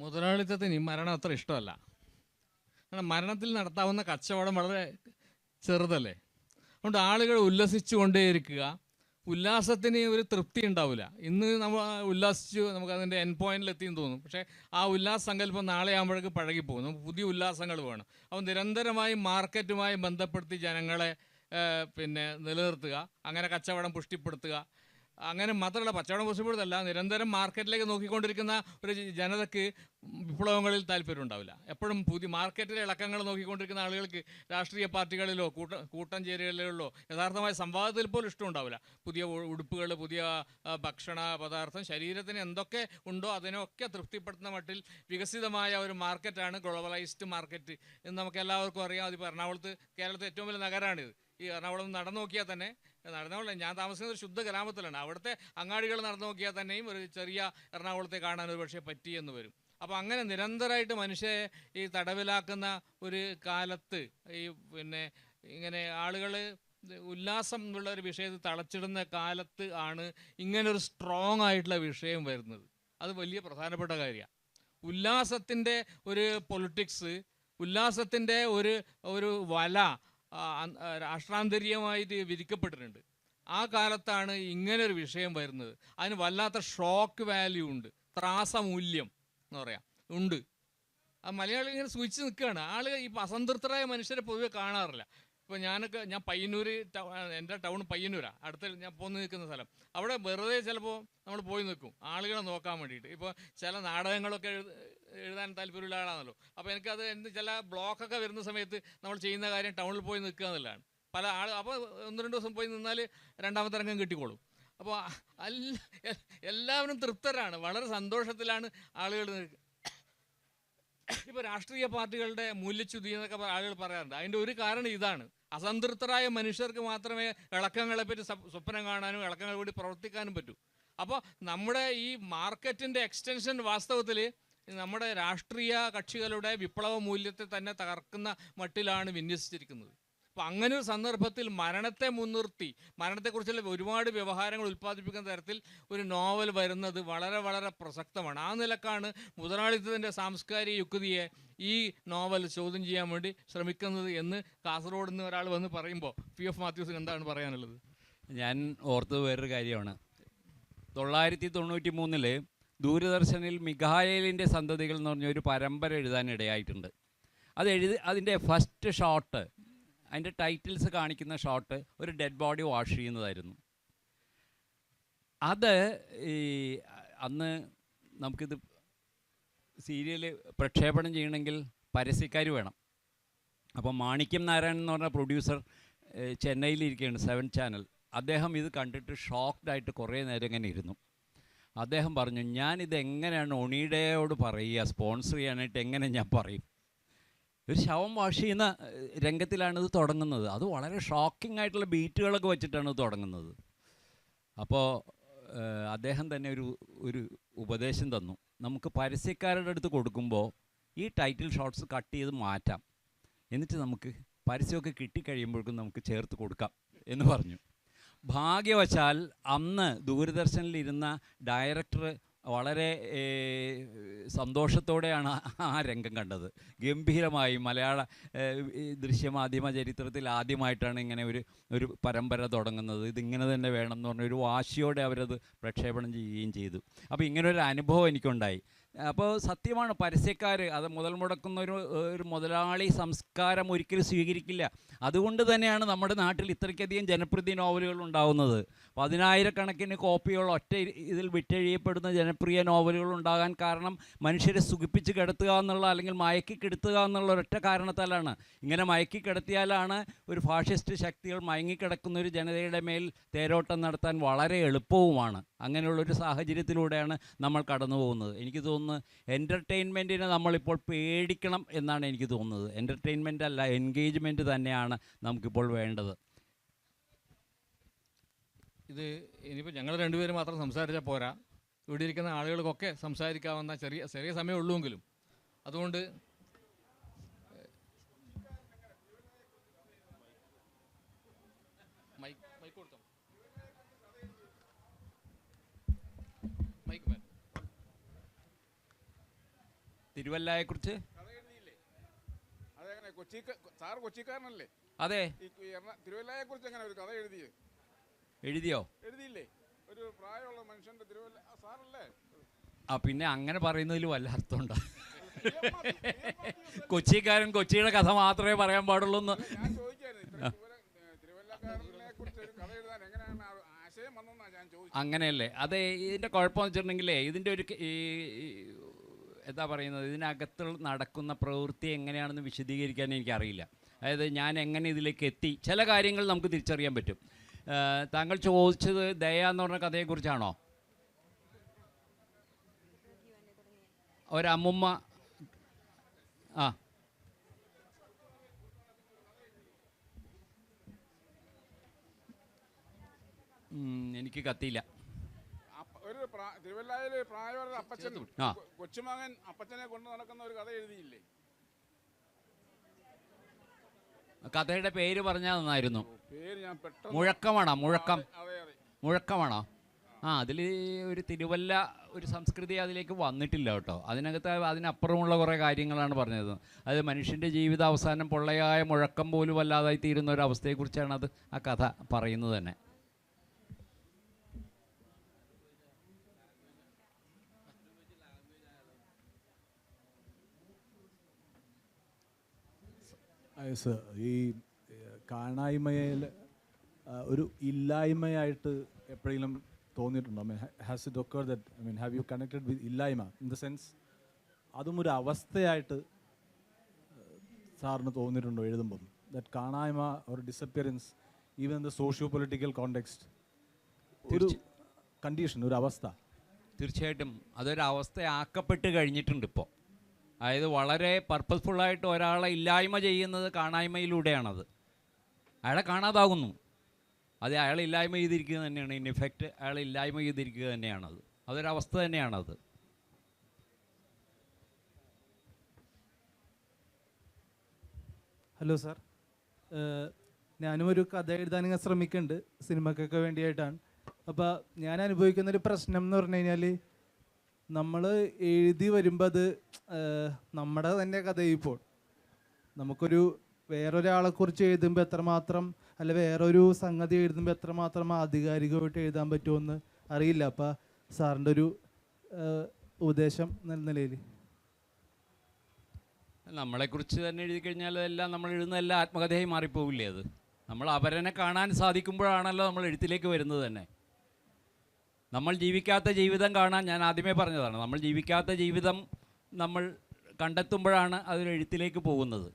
മുതലാളിത്തത്തിന് മരണം അത്ര ഇഷ്ടമല്ല. കാരണം മരണത്തിൽ നടത്താവുന്ന കച്ചവടം വളരെ ചെറുതല്ലേ. അതുകൊണ്ട് ആളുകൾ ഉല്ലസിച്ചു കൊണ്ടേയിരിക്കുക, ഉല്ലാസത്തിന് ഒരു തൃപ്തി ഉണ്ടാവില്ല. ഇന്ന് നമ്മൾ ഉല്ലാസിച്ചു, നമുക്ക് അതിൻ്റെ എൻ പോയിന്റിൽ എത്തിയെന്ന് തോന്നും. പക്ഷേ ആ ഉല്ലാസ സങ്കല്പം നാളെ ആകുമ്പോഴേക്ക് പഴകിപ്പോകും. നമുക്ക് പുതിയ ഉല്ലാസങ്ങൾ വേണം. അപ്പോൾ നിരന്തരമായി മാർക്കറ്റുമായി ബന്ധപ്പെടുത്തി ജനങ്ങളെ പിന്നെ നിലനിർത്തുക, അങ്ങനെ കച്ചവടം പുഷ്ടിപ്പെടുത്തുക. അങ്ങനെ മാത്രമല്ല, കച്ചവടം പുഷ്ടിപ്പെടുത്തല്ല, നിരന്തരം മാർക്കറ്റിലേക്ക് നോക്കിക്കൊണ്ടിരിക്കുന്ന ഒരു ജനതയ്ക്ക് വിപ്ലവങ്ങളിൽ താല്പര്യം ഉണ്ടാവില്ല. എപ്പോഴും പുതിയ മാർക്കറ്റിലെ ഇളക്കങ്ങൾ നോക്കിക്കൊണ്ടിരിക്കുന്ന ആളുകൾക്ക് രാഷ്ട്രീയ പാർട്ടികളിലോ കൂട്ടം ചേരുകളിലോ യഥാർത്ഥമായ സംവാദത്തിൽ പോലും ഇഷ്ടമുണ്ടാവില്ല. പുതിയ ഉടുപ്പുകൾ, പുതിയ ഭക്ഷണ പദാർത്ഥം, ശരീരത്തിന് എന്തൊക്കെ ഉണ്ടോ അതിനൊക്കെ തൃപ്തിപ്പെടുത്തുന്ന മട്ടിൽ വികസിതമായ ഒരു മാർക്കറ്റാണ് ഗ്ലോബലൈസ്ഡ് മാർക്കറ്റ് എന്ന് നമുക്ക് എല്ലാവർക്കും അറിയാം. അതിപ്പോൾ എറണാകുളത്ത്, കേരളത്തിലെ ഏറ്റവും വലിയ നഗരമാണിത്. ഈ എറണാകുളം നടന്നു നോക്കിയാൽ തന്നെ, നടന്നോളെ ഞാൻ താമസിക്കുന്ന ഒരു ശുദ്ധ ഗ്രാമത്തിലാണ്, അവിടുത്തെ അങ്ങാടികൾ നടന്നു നോക്കിയാൽ തന്നെയും ഒരു ചെറിയ എറണാകുളത്തെ കാണാൻ ഒരു പക്ഷേ പറ്റിയെന്ന് വരും. അപ്പോൾ അങ്ങനെ നിരന്തരമായിട്ട് മനുഷ്യരെ ഈ തടവിലാക്കുന്ന ഒരു കാലത്ത്, ഈ പിന്നെ ഇങ്ങനെ ആളുകൾ ഉല്ലാസം എന്നുള്ള ഒരു വിഷയത്തിൽ തളച്ചിടുന്ന കാലത്ത് ആണ് ഇങ്ങനൊരു സ്ട്രോങ് ആയിട്ടുള്ള വിഷയം വരുന്നത്. അത് വലിയ പ്രധാനപ്പെട്ട കാര്യമാണ്. ഉല്ലാസത്തിൻ്റെ ഒരു പൊളിറ്റിക്സ്, ഉല്ലാസത്തിൻ്റെ ഒരു വല രാഷ്ട്രാന്തരീയമായിട്ട് വിരിക്കപ്പെട്ടിട്ടുണ്ട്. ആ കാലത്താണ് ഇങ്ങനൊരു വിഷയം വരുന്നത്. അതിന് വല്ലാത്ത ഷോക്ക് വാല്യൂ ഉണ്ട്, ത്രാസമൂല്യം എന്ന് പറയാം ഉണ്ട്. ആ മലയാളികൾ ഇങ്ങനെ സൂചിച്ച് നിൽക്കുകയാണ്. ആളുകൾ ഈ അസംതൃപ്തരായ മനുഷ്യരെ പൊതുവെ കാണാറില്ല. ഇപ്പോൾ ഞാൻ പയ്യന്നൂർ, എൻ്റെ ടൗൺ പയ്യന്നൂരാണ്, അടുത്ത് ഞാൻ പോന്ന് നിൽക്കുന്ന സ്ഥലം. അവിടെ വെറുതെ ചിലപ്പോൾ നമ്മൾ പോയി നിൽക്കും ആളുകളെ നോക്കാൻ വേണ്ടിയിട്ട്. ഇപ്പോൾ ചില നാടകങ്ങളൊക്കെ എഴുതാൻ താല്പര്യമുള്ള ആളാണല്ലോ. അപ്പോൾ എനിക്കത് ചില ബ്ലോക്കൊക്കെ വരുന്ന സമയത്ത് നമ്മൾ ചെയ്യുന്ന കാര്യം ടൗണിൽ പോയി നിൽക്കുക എന്നുള്ളതാണ്. പല അപ്പോൾ 1-2 ദിവസം പോയി നിന്നാൽ രണ്ടാമത്തെ രംഗം കിട്ടിക്കോളും. അപ്പോൾ എല്ലാവരും തൃപ്തരാണ്, വളരെ സന്തോഷത്തിലാണ് ആളുകൾ നിൽക്കുക. ഇപ്പോൾ രാഷ്ട്രീയ പാർട്ടികളുടെ മൂല്യച്യുതി എന്നൊക്കെ ആളുകൾ പറയാറുണ്ട്. അതിൻ്റെ ഒരു കാരണം ഇതാണ്. അസംതൃപ്തരായ മനുഷ്യർക്ക് മാത്രമേ ഇളക്കങ്ങളെപ്പറ്റി സ്വപ്നം കാണാനും ഇളക്കങ്ങൾ കൂടി പ്രവർത്തിക്കാനും പറ്റൂ. അപ്പോൾ നമ്മുടെ ഈ മാർക്കറ്റിൻ്റെ എക്സ്റ്റൻഷൻ വാസ്തവത്തിൽ നമ്മുടെ രാഷ്ട്രീയ കക്ഷികളുടെ വിപ്ലവ മൂല്യത്തെ തന്നെ തകർക്കുന്ന മട്ടിലാണ് വിന്യസിച്ചിരിക്കുന്നത്. അപ്പോൾ അങ്ങനെ ഒരു സന്ദർഭത്തിൽ മരണത്തെ മുൻനിർത്തി, മരണത്തെക്കുറിച്ചുള്ള ഒരുപാട് വ്യവഹാരങ്ങൾ ഉൽപ്പാദിപ്പിക്കുന്ന തരത്തിൽ ഒരു നോവൽ വരുന്നത് വളരെ വളരെ പ്രസക്തമാണ്. ആ നിലക്കാണ് മുതലാളിത്തത്തിൻ്റെ സാംസ്കാരിക യുക്തിയെ ഈ നോവൽ ചോദ്യം ചെയ്യാൻ വേണ്ടി ശ്രമിക്കുന്നത് എന്ന് കാസർഗോഡ് നിന്ന് ഒരാൾ വന്ന് പറയുമ്പോൾ PF മാത്യൂസിന് എന്താണ് പറയാനുള്ളത്? ഞാൻ ഓർത്തത് വേറൊരു കാര്യമാണ്. 1993 ദൂരദർശനിൽ മിഖായേലിൻ്റെ സന്തതികൾ എന്ന് പറഞ്ഞ ഒരു പരമ്പര എഴുതാനിടയായിട്ടുണ്ട്. അതിൻ്റെ ഫസ്റ്റ് ഷോട്ട്, അതിൻ്റെ ടൈറ്റിൽസ് കാണിക്കുന്ന ഷോട്ട് ഒരു ഡെഡ് ബോഡി വാഷ് ചെയ്യുന്നതായിരുന്നു. അത് അന്ന് നമുക്കിത് സീരിയൽ പ്രക്ഷേപണം ചെയ്യണമെങ്കിൽ പരസ്യക്കാർ വേണം. അപ്പോൾ മാണിക്യം നാരായണൻ എന്ന് പറഞ്ഞ പ്രൊഡ്യൂസർ ചെന്നൈയിലിരിക്കുകയാണ്, 7 ചാനൽ. അദ്ദേഹം ഇത് കണ്ടിട്ട് ഷോക്ക്ഡായിട്ട് കുറേ നേരം ഇങ്ങനെ ഇരുന്നു. അദ്ദേഹം പറഞ്ഞു, ഞാനിത് എങ്ങനെയാണ് ഒണീഡയോട് പറയുക, സ്പോൺസർ ചെയ്യാനായിട്ട് എങ്ങനെ ഞാൻ പറയും? ഒരു ശവം വാഷ് ചെയ്യുന്ന രംഗത്തിലാണ് ഇത് തുടങ്ങുന്നത്. അത് വളരെ ഷോക്കിംഗ് ആയിട്ടുള്ള ബീറ്റുകളൊക്കെ വെച്ചിട്ടാണ് ഇത് തുടങ്ങുന്നത്. അപ്പോൾ അദ്ദേഹം തന്നെ ഒരു ഉപദേശം തന്നു. നമുക്ക് പരസ്യക്കാരുടെ അടുത്ത് കൊടുക്കുമ്പോൾ ഈ ടൈറ്റിൽ ഷോട്ട്സ് കട്ട് ചെയ്ത് മാറ്റാം, എന്നിട്ട് നമുക്ക് പരസ്യമൊക്കെ കിട്ടിക്കഴിയുമ്പോഴേക്കും നമുക്ക് ചേർത്ത് കൊടുക്കാം എന്ന് പറഞ്ഞു. ഭാഗ്യവശാൽ അന്ന് ദൂരദർശനിലിരുന്ന ഡയറക്ടർ വളരെ സന്തോഷത്തോടെയാണ് ആ രംഗം കണ്ടത്. ഗംഭീരമായി മലയാള ദൃശ്യമാധ്യമ ചരിത്രത്തിൽ ആദ്യമായിട്ടാണ് ഇങ്ങനെ ഒരു പരമ്പര തുടങ്ങുന്നത്, ഇതിങ്ങനെ തന്നെ വേണം എന്ന് പറഞ്ഞ ഒരു വാശിയോടെ അവരത് പ്രക്ഷേപണം ചെയ്യുകയും ചെയ്തു. അപ്പോൾ ഇങ്ങനൊരു അനുഭവം എനിക്കുണ്ടായി. അപ്പോൾ സത്യമാണ്, പരസ്യക്കാർ അത് മുതൽ മുടക്കുന്ന ഒരു മുതലാളി സംസ്കാരം ഒരിക്കലും സ്വീകരിക്കില്ല. അതുകൊണ്ട് തന്നെയാണ് നമ്മുടെ നാട്ടിൽ ഇത്രയ്ക്കധികം ജനപ്രിയ നോവലുകൾ ഉണ്ടാകുന്നത്. 10,000-കണക്കിന് കോപ്പികൾ ഒറ്റ ഇതിൽ വിറ്റഴിയപ്പെടുന്ന ജനപ്രിയ നോവലുകൾ ഉണ്ടാകാൻ കാരണം മനുഷ്യരെ സുഖിപ്പിച്ച് കിടത്തുക എന്നുള്ള, അല്ലെങ്കിൽ മയക്കി കിടത്തുക എന്നുള്ള ഒരൊറ്റ കാരണത്താലാണ്. ഇങ്ങനെ മയക്കി കിടത്തിയാലാണ് ഒരു ഫാഷിസ്റ്റ് ശക്തികൾ മയങ്ങിക്കിടക്കുന്ന ഒരു ജനതയുടെ മേൽ തേരോട്ടം നടത്താൻ വളരെ എളുപ്പവുമാണ്. അങ്ങനെയുള്ളൊരു സാഹചര്യത്തിലൂടെയാണ് നമ്മൾ കടന്നു പോകുന്നത്. എനിക്ക് തോന്നുന്നു എൻ്റർടൈൻമെൻറ്റിനെ നമ്മളിപ്പോൾ പേടിക്കണം എന്നാണ് എനിക്ക് തോന്നുന്നത്. എൻ്റർടൈൻമെൻ്റ് അല്ല, എൻഗേജ്മെൻറ്റ് തന്നെയാണ് നമുക്കിപ്പോൾ വേണ്ടത്. ഇത് ഇനിയിപ്പോൾ ഞങ്ങൾ രണ്ടുപേരും മാത്രം സംസാരിച്ചാൽ പോരാ, ഇവിടെ ഇരിക്കുന്ന ആളുകൾക്കൊക്കെ സംസാരിക്കാവുന്ന ചെറിയ സമയമേ ഉള്ളൂവെങ്കിലും, അതുകൊണ്ട് മൈക്ക് കൊടുത്തോ, മൈക്ക് തിരുവല്ലയെക്കുറിച്ച് അതെങ്ങനെ സാർ കൊച്ചിക്കാരനല്ലേ? അതെ. തിരുവല്ലയെ കുറിച്ച് എങ്ങനെ ഒരു കഥ എഴുതിയോ? എഴുതിയില്ലേ? ഒരു പ്രായമുള്ള മനുഷ്യന്റെ തിരുവല്ല സാറല്ലേ? പിന്നെ അങ്ങനെ പറയുന്നതിൽ വല്ല അർത്ഥമുണ്ടോ? കൊച്ചിക്കാരൻ കൊച്ചിയുടെ കഥ മാത്രമേ പറയാൻ പാടുള്ളൂ എന്ന് ഞാൻ ചോദിക്കായിരുന്നു. തിരുവല്ല കലാകാരനെ കുറിച്ച് ഒരു കഥ എഴുതാൻ എങ്ങനെയാണ് ആശയം വന്നതെന്നാണ് ഞാൻ ചോദിച്ചത്. അങ്ങനെയല്ലേ? അതെ, ഇതിൻ്റെ കുഴപ്പമെന്ന് വെച്ചിട്ടുണ്ടെങ്കിലേ ഇതിൻ്റെ ഒരു എന്താ പറയുന്നത്, ഇതിനകത്ത് നടക്കുന്ന പ്രവൃത്തി എങ്ങനെയാണെന്ന് വിശദീകരിക്കാൻ എനിക്കറിയില്ല. അതായത് ഞാൻ എങ്ങനെ ഇതിലേക്ക് എത്തി, ചില കാര്യങ്ങൾ നമുക്ക് തിരിച്ചറിയാൻ പറ്റും. താങ്കൾ ചോദിച്ചത് ദയ എന്ന് പറഞ്ഞ കഥയെക്കുറിച്ചാണോ? ഒരമ്മുമ്മ ആ എനിക്ക് കത്തിയില്ല. ഒരു തിരുവല്ലായിൽ പ്രായമുള്ള അപ്പച്ചൻ ആ. കൊച്ചുമകൻ അപ്പച്ചനെ കൊണ്ട് നടക്കുന്ന ഒരു കഥ എഴുതിയില്ലേ? കഥയുടെ പേര് പറഞ്ഞാൽ നന്നായിരുന്നു. പേര് ഞാൻ പെട്ടെന്ന് മുഴക്കമാണോ? മുഴക്കം അതെ അതെ മുഴക്കമാണോ? ആ, അതിൽ ഒരു തിരുവല്ല ഒരു സംസ്കൃതി അതിലേക്ക് വന്നിട്ടില്ല കേട്ടോ. അതിനപ്പുറമുള്ള കുറേ കാര്യങ്ങളാണ് പറഞ്ഞത്. അത് മനുഷ്യൻ്റെ ജീവിതാവസാനം പൊള്ളയായ മുഴക്കം പോലും വല്ലാതായി തീരുന്ന ഒരു അവസ്ഥയെക്കുറിച്ചാണ് അത് ആ കഥ പറയുന്നത് തന്നെ. ഈ കാണായ്മയിൽ ഒരു ഇല്ലായ്മയായിട്ട് എപ്പോഴെങ്കിലും തോന്നിയിട്ടുണ്ടോ? Has it occur that have you connected with ഇല്ലായ്മ ഇൻ ദ സെൻസ് അതും ഒരു അവസ്ഥയായിട്ട് സാറിന് തോന്നിയിട്ടുണ്ടോ എഴുതുമ്പം? ദാറ്റ് കാണായ്മ ഒരു disappearance even in the socio political context ഒരു കണ്ടീഷൻ, ഒരു അവസ്ഥ. തീർച്ചയായിട്ടും അതൊരവസ്ഥയാക്കപ്പെട്ട് കഴിഞ്ഞിട്ടുണ്ട് ഇപ്പോൾ. അതായത് വളരെ പർപ്പസ്ഫുള്ളായിട്ട് ഒരാളെ ഇല്ലായ്മ ചെയ്യുന്നത് കാണായ്മയിലൂടെയാണത്. അയാളെ കാണാതാകുന്നു. അത് അയാളെ ഇല്ലായ്മ ചെയ്തിരിക്കുക തന്നെയാണ്. ഇൻ ഇഫക്റ്റ് അയാളെ ഇല്ലായ്മ ചെയ്തിരിക്കുക തന്നെയാണത്. അതൊരവസ്ഥ തന്നെയാണത്. ഹലോ സാർ, ഞാനും ഒരു കഥ എഴുതാൻ ഇങ്ങനെ ശ്രമിക്കുന്നുണ്ട്, സിനിമക്കൊക്കെ വേണ്ടിയിട്ടാണ്. അപ്പോൾ ഞാൻ അനുഭവിക്കുന്നൊരു പ്രശ്നം എന്ന് പറഞ്ഞു കഴിഞ്ഞാൽ, നമ്മൾ എഴുതി വരുമ്പോൾ അത് നമ്മുടെ തന്നെ കഥയിപ്പോൾ നമുക്കൊരു വേറൊരാളെക്കുറിച്ച് എഴുതുമ്പോൾ എത്രമാത്രം, അല്ല വേറൊരു സംഗതി എഴുതുമ്പോൾ എത്രമാത്രം ആധികാരികമായിട്ട് എഴുതാൻ പറ്റുമെന്ന് അറിയില്ല. അപ്പോൾ സാറിൻ്റെ ഒരു ഉപദേശം എന്ന നിലയിൽ. നമ്മളെക്കുറിച്ച് തന്നെ എഴുതി കഴിഞ്ഞാൽ എല്ലാം നമ്മൾ എഴുതുന്നതെല്ലാം ആത്മകഥയായി മാറിപ്പോവില്ലേ? അത് നമ്മൾ അവരനെ കാണാൻ സാധിക്കുമ്പോഴാണല്ലോ നമ്മൾ എഴുത്തിലേക്ക് വരുന്നത് തന്നെ. നമ്മൾ ജീവിക്കാത്ത ജീവിതം കാണാൻ, ഞാൻ ആദ്യമേ പറഞ്ഞതാണ്, നമ്മൾ ജീവിക്കാത്ത ജീവിതം നമ്മൾ കണ്ടെത്തുമ്പോഴാണ് അതൊരെഴുത്തിലേക്ക് പോകുന്നത്.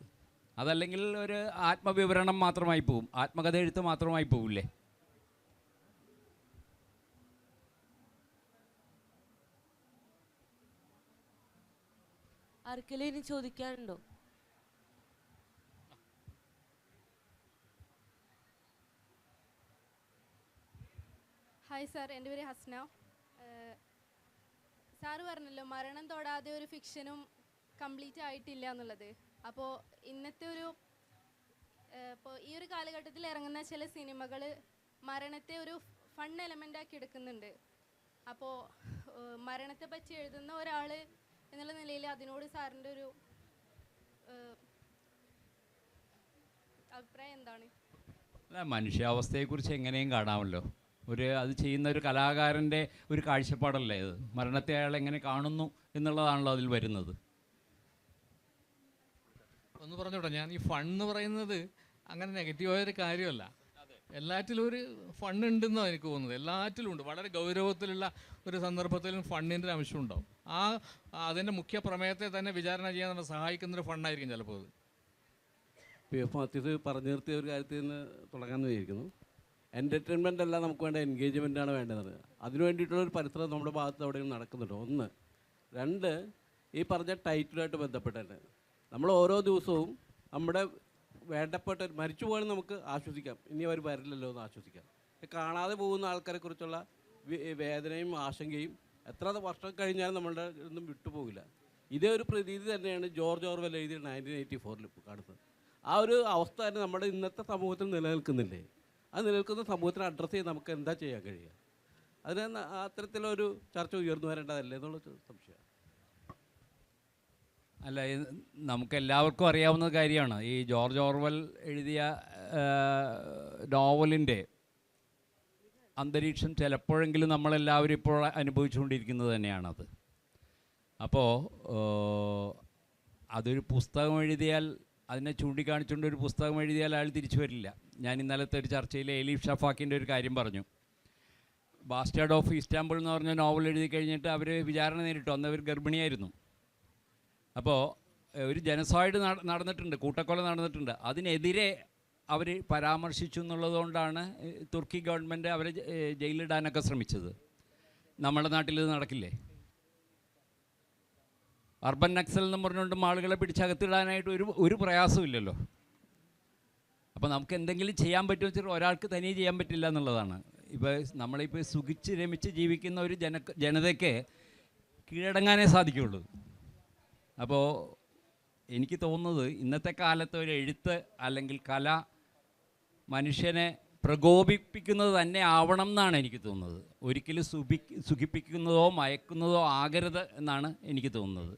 അതല്ലെങ്കിൽ ഒരു ആത്മവിവരണം മാത്രമായി പോകും, ആത്മകഥ എഴുത്ത് മാത്രമായി പോകില്ലേ? ആർക്കെങ്കിലും ഇനി ചോദിക്കാനുണ്ടോ? ഹായ് സാർ, എൻ്റെ പേര് ഹസ്ന. സാറ് പറഞ്ഞല്ലോ മരണം തൊടാതെ ഒരു ഫിക്ഷനും കംപ്ലീറ്റ് ആയിട്ടില്ല എന്നുള്ളത്. അപ്പോൾ ഇന്നത്തെ ഒരു ഇപ്പോൾ ഈ ഒരു കാലഘട്ടത്തിൽ ഇറങ്ങുന്ന ചില സിനിമകൾ മരണത്തെ ഒരു ഫൺ എലമെൻ്റ് ആക്കി എടുക്കുന്നുണ്ട്. അപ്പോൾ മരണത്തെ പറ്റി എഴുതുന്ന ഒരാൾ എന്നുള്ള നിലയിൽ അതിനോട് സാറിൻ്റെ ഒരു അഭിപ്രായം എന്താണ്? അല്ല, മനുഷ്യാവസ്ഥയെക്കുറിച്ച് എങ്ങനെയും കാണാമല്ലോ. അത് ചെയ്യുന്ന ഒരു കലാകാരൻ്റെ ഒരു കാഴ്ചപ്പാടല്ലേ ഇത്? മരണത്തെ അയാൾ എങ്ങനെ കാണുന്നു എന്നുള്ളതാണല്ലോ അതിൽ വരുന്നത്. ഒന്ന് പറഞ്ഞോട്ടെ, ഞാൻ ഈ ഫൺ എന്ന് പറയുന്നത് അങ്ങനെ നെഗറ്റീവായൊരു കാര്യമല്ല. എല്ലാറ്റിലും ഒരു ഫണ്ണുണ്ടെന്നാണ് എനിക്ക് തോന്നുന്നത്. എല്ലാറ്റിലും ഉണ്ട്. വളരെ ഗൗരവത്തിലുള്ള ഒരു സന്ദർഭത്തിലും ഫണ്ണിൻ്റെ ഒരു അംശം ഉണ്ടാവും. അതിൻ്റെ മുഖ്യ പ്രമേയത്തെ തന്നെ വിചാരണ ചെയ്യാൻ നമ്മളെ സഹായിക്കുന്നൊരു ഫണ്ണായിരിക്കും ചിലപ്പോൾ അത്. PF മാത്യൂസ് പറഞ്ഞു നിർത്തിയ ഒരു കാര്യത്തിൽ നിന്ന് തുടങ്ങാമെന്ന് വിചാരിക്കുന്നു. എൻ്റർടൈൻമെൻ്റ് അല്ല നമുക്ക് വേണ്ട, എൻഗേജ്മെൻറ്റാണ് വേണ്ടത്. അതിനു വേണ്ടിയിട്ടുള്ളൊരു പരിശ്രമം നമ്മുടെ ഭാഗത്ത് എവിടെയും നടക്കുന്നുണ്ടോ? ഒന്ന്. രണ്ട്, ഈ പറഞ്ഞ ടൈറ്റിലുമായിട്ട് ബന്ധപ്പെട്ടിട്ട് നമ്മൾ ഓരോ ദിവസവും നമ്മുടെ വേണ്ടപ്പെട്ട മരിച്ചു പോകാനും നമുക്ക് ആശ്വസിക്കാം, ഇനി അവർ വരില്ലല്ലോ എന്ന് ആശ്വസിക്കാം. കാണാതെ പോകുന്ന ആൾക്കാരെ കുറിച്ചുള്ള വേദനയും ആശങ്കയും എത്ര വർഷം കഴിഞ്ഞാലും നമ്മളുടെ ഒന്നും വിട്ടുപോകില്ല. ഇതേ ഒരു പ്രതീതി തന്നെയാണ് ജോർജ് ഓർവെൽ എഴുതിയ 1984 ഇപ്പോൾ കാണുന്നത്. ആ ഒരു അവസ്ഥ തന്നെ നമ്മുടെ ഇന്നത്തെ സമൂഹത്തിൽ നിലനിൽക്കുന്നില്ലേ? അത് നിലനിൽക്കുന്ന സമൂഹത്തിന് അഡ്രസ്സ് ചെയ്ത് നമുക്ക് എന്താ ചെയ്യാൻ കഴിയുക? അതിന് അത്തരത്തിലൊരു ചർച്ച ഉയർന്നു വരേണ്ടതല്ലേ എന്നുള്ള സംശയം. അല്ല, നമുക്കെല്ലാവർക്കും അറിയാവുന്ന കാര്യമാണ്. ഈ ജോർജ് ഓർവെൽ എഴുതിയ നോവലിൻ്റെ അന്തരീക്ഷം ചിലപ്പോഴെങ്കിലും നമ്മളെല്ലാവരും ഇപ്പോൾ അനുഭവിച്ചുകൊണ്ടിരിക്കുന്നത് തന്നെയാണത്. അപ്പോൾ അതൊരു പുസ്തകം എഴുതിയാൽ അതിനെ ചൂണ്ടിക്കാണിച്ചുകൊണ്ട് ഒരു പുസ്തകം എഴുതിയാൽ അയാൾ തിരിച്ചു വരില്ല. ഞാൻ ഇന്നലത്തെ ഒരു ചർച്ചയിൽ എലീഫ് ഷഫാക്കിൻ്റെ ഒരു കാര്യം പറഞ്ഞു. ബാസ്റ്റാർഡ് ഓഫ് ഇസ്താംബുൾ എന്ന് പറഞ്ഞ നോവൽ എഴുതി കഴിഞ്ഞിട്ട് അവർ വിചാരണ നേരിട്ടു. അന്ന് അവർ ഗർഭിണിയായിരുന്നു. അപ്പോൾ ഒരു ജനസോയിഡ് നടന്നിട്ടുണ്ട്, കൂട്ടക്കൊല നടന്നിട്ടുണ്ട്. അതിനെതിരെ അവർ പരാമർശിച്ചു എന്നുള്ളതുകൊണ്ടാണ് തുർക്കി ഗവൺമെൻറ് അവരെ ജയിലിലിടാനൊക്കെ ശ്രമിച്ചത്. നമ്മുടെ നാട്ടിൽ ഇത് നടക്കില്ലേ? അർബൻ നക്സൽ എന്ന് പറഞ്ഞുകൊണ്ടും ആളുകളെ പിടിച്ചകത്തിടാനായിട്ട് ഒരു പ്രയാസമില്ലല്ലോ. അപ്പോൾ നമുക്ക് എന്തെങ്കിലും ചെയ്യാൻ പറ്റുമെന്ന് വെച്ചാൽ ഒരാൾക്ക് തനിയെ ചെയ്യാൻ പറ്റില്ല എന്നുള്ളതാണ്. ഇപ്പോൾ നമ്മളിപ്പോൾ സുഖിച്ച് രമിച്ച് ജീവിക്കുന്ന ഒരു ജനതയ്ക്ക് കീഴടങ്ങാനേ സാധിക്കുകയുള്ളൂ. അപ്പോൾ എനിക്ക് തോന്നുന്നത് ഇന്നത്തെ കാലത്ത് ഒരു എഴുത്ത് അല്ലെങ്കിൽ കല മനുഷ്യനെ പ്രകോപിപ്പിക്കുന്നത് തന്നെ ആവണം എന്നാണ് എനിക്ക് തോന്നുന്നത്. ഒരിക്കലും സുഖിപ്പിക്കുന്നതോ മയക്കുന്നതോ ആകരുത് എന്നാണ് എനിക്ക് തോന്നുന്നത്.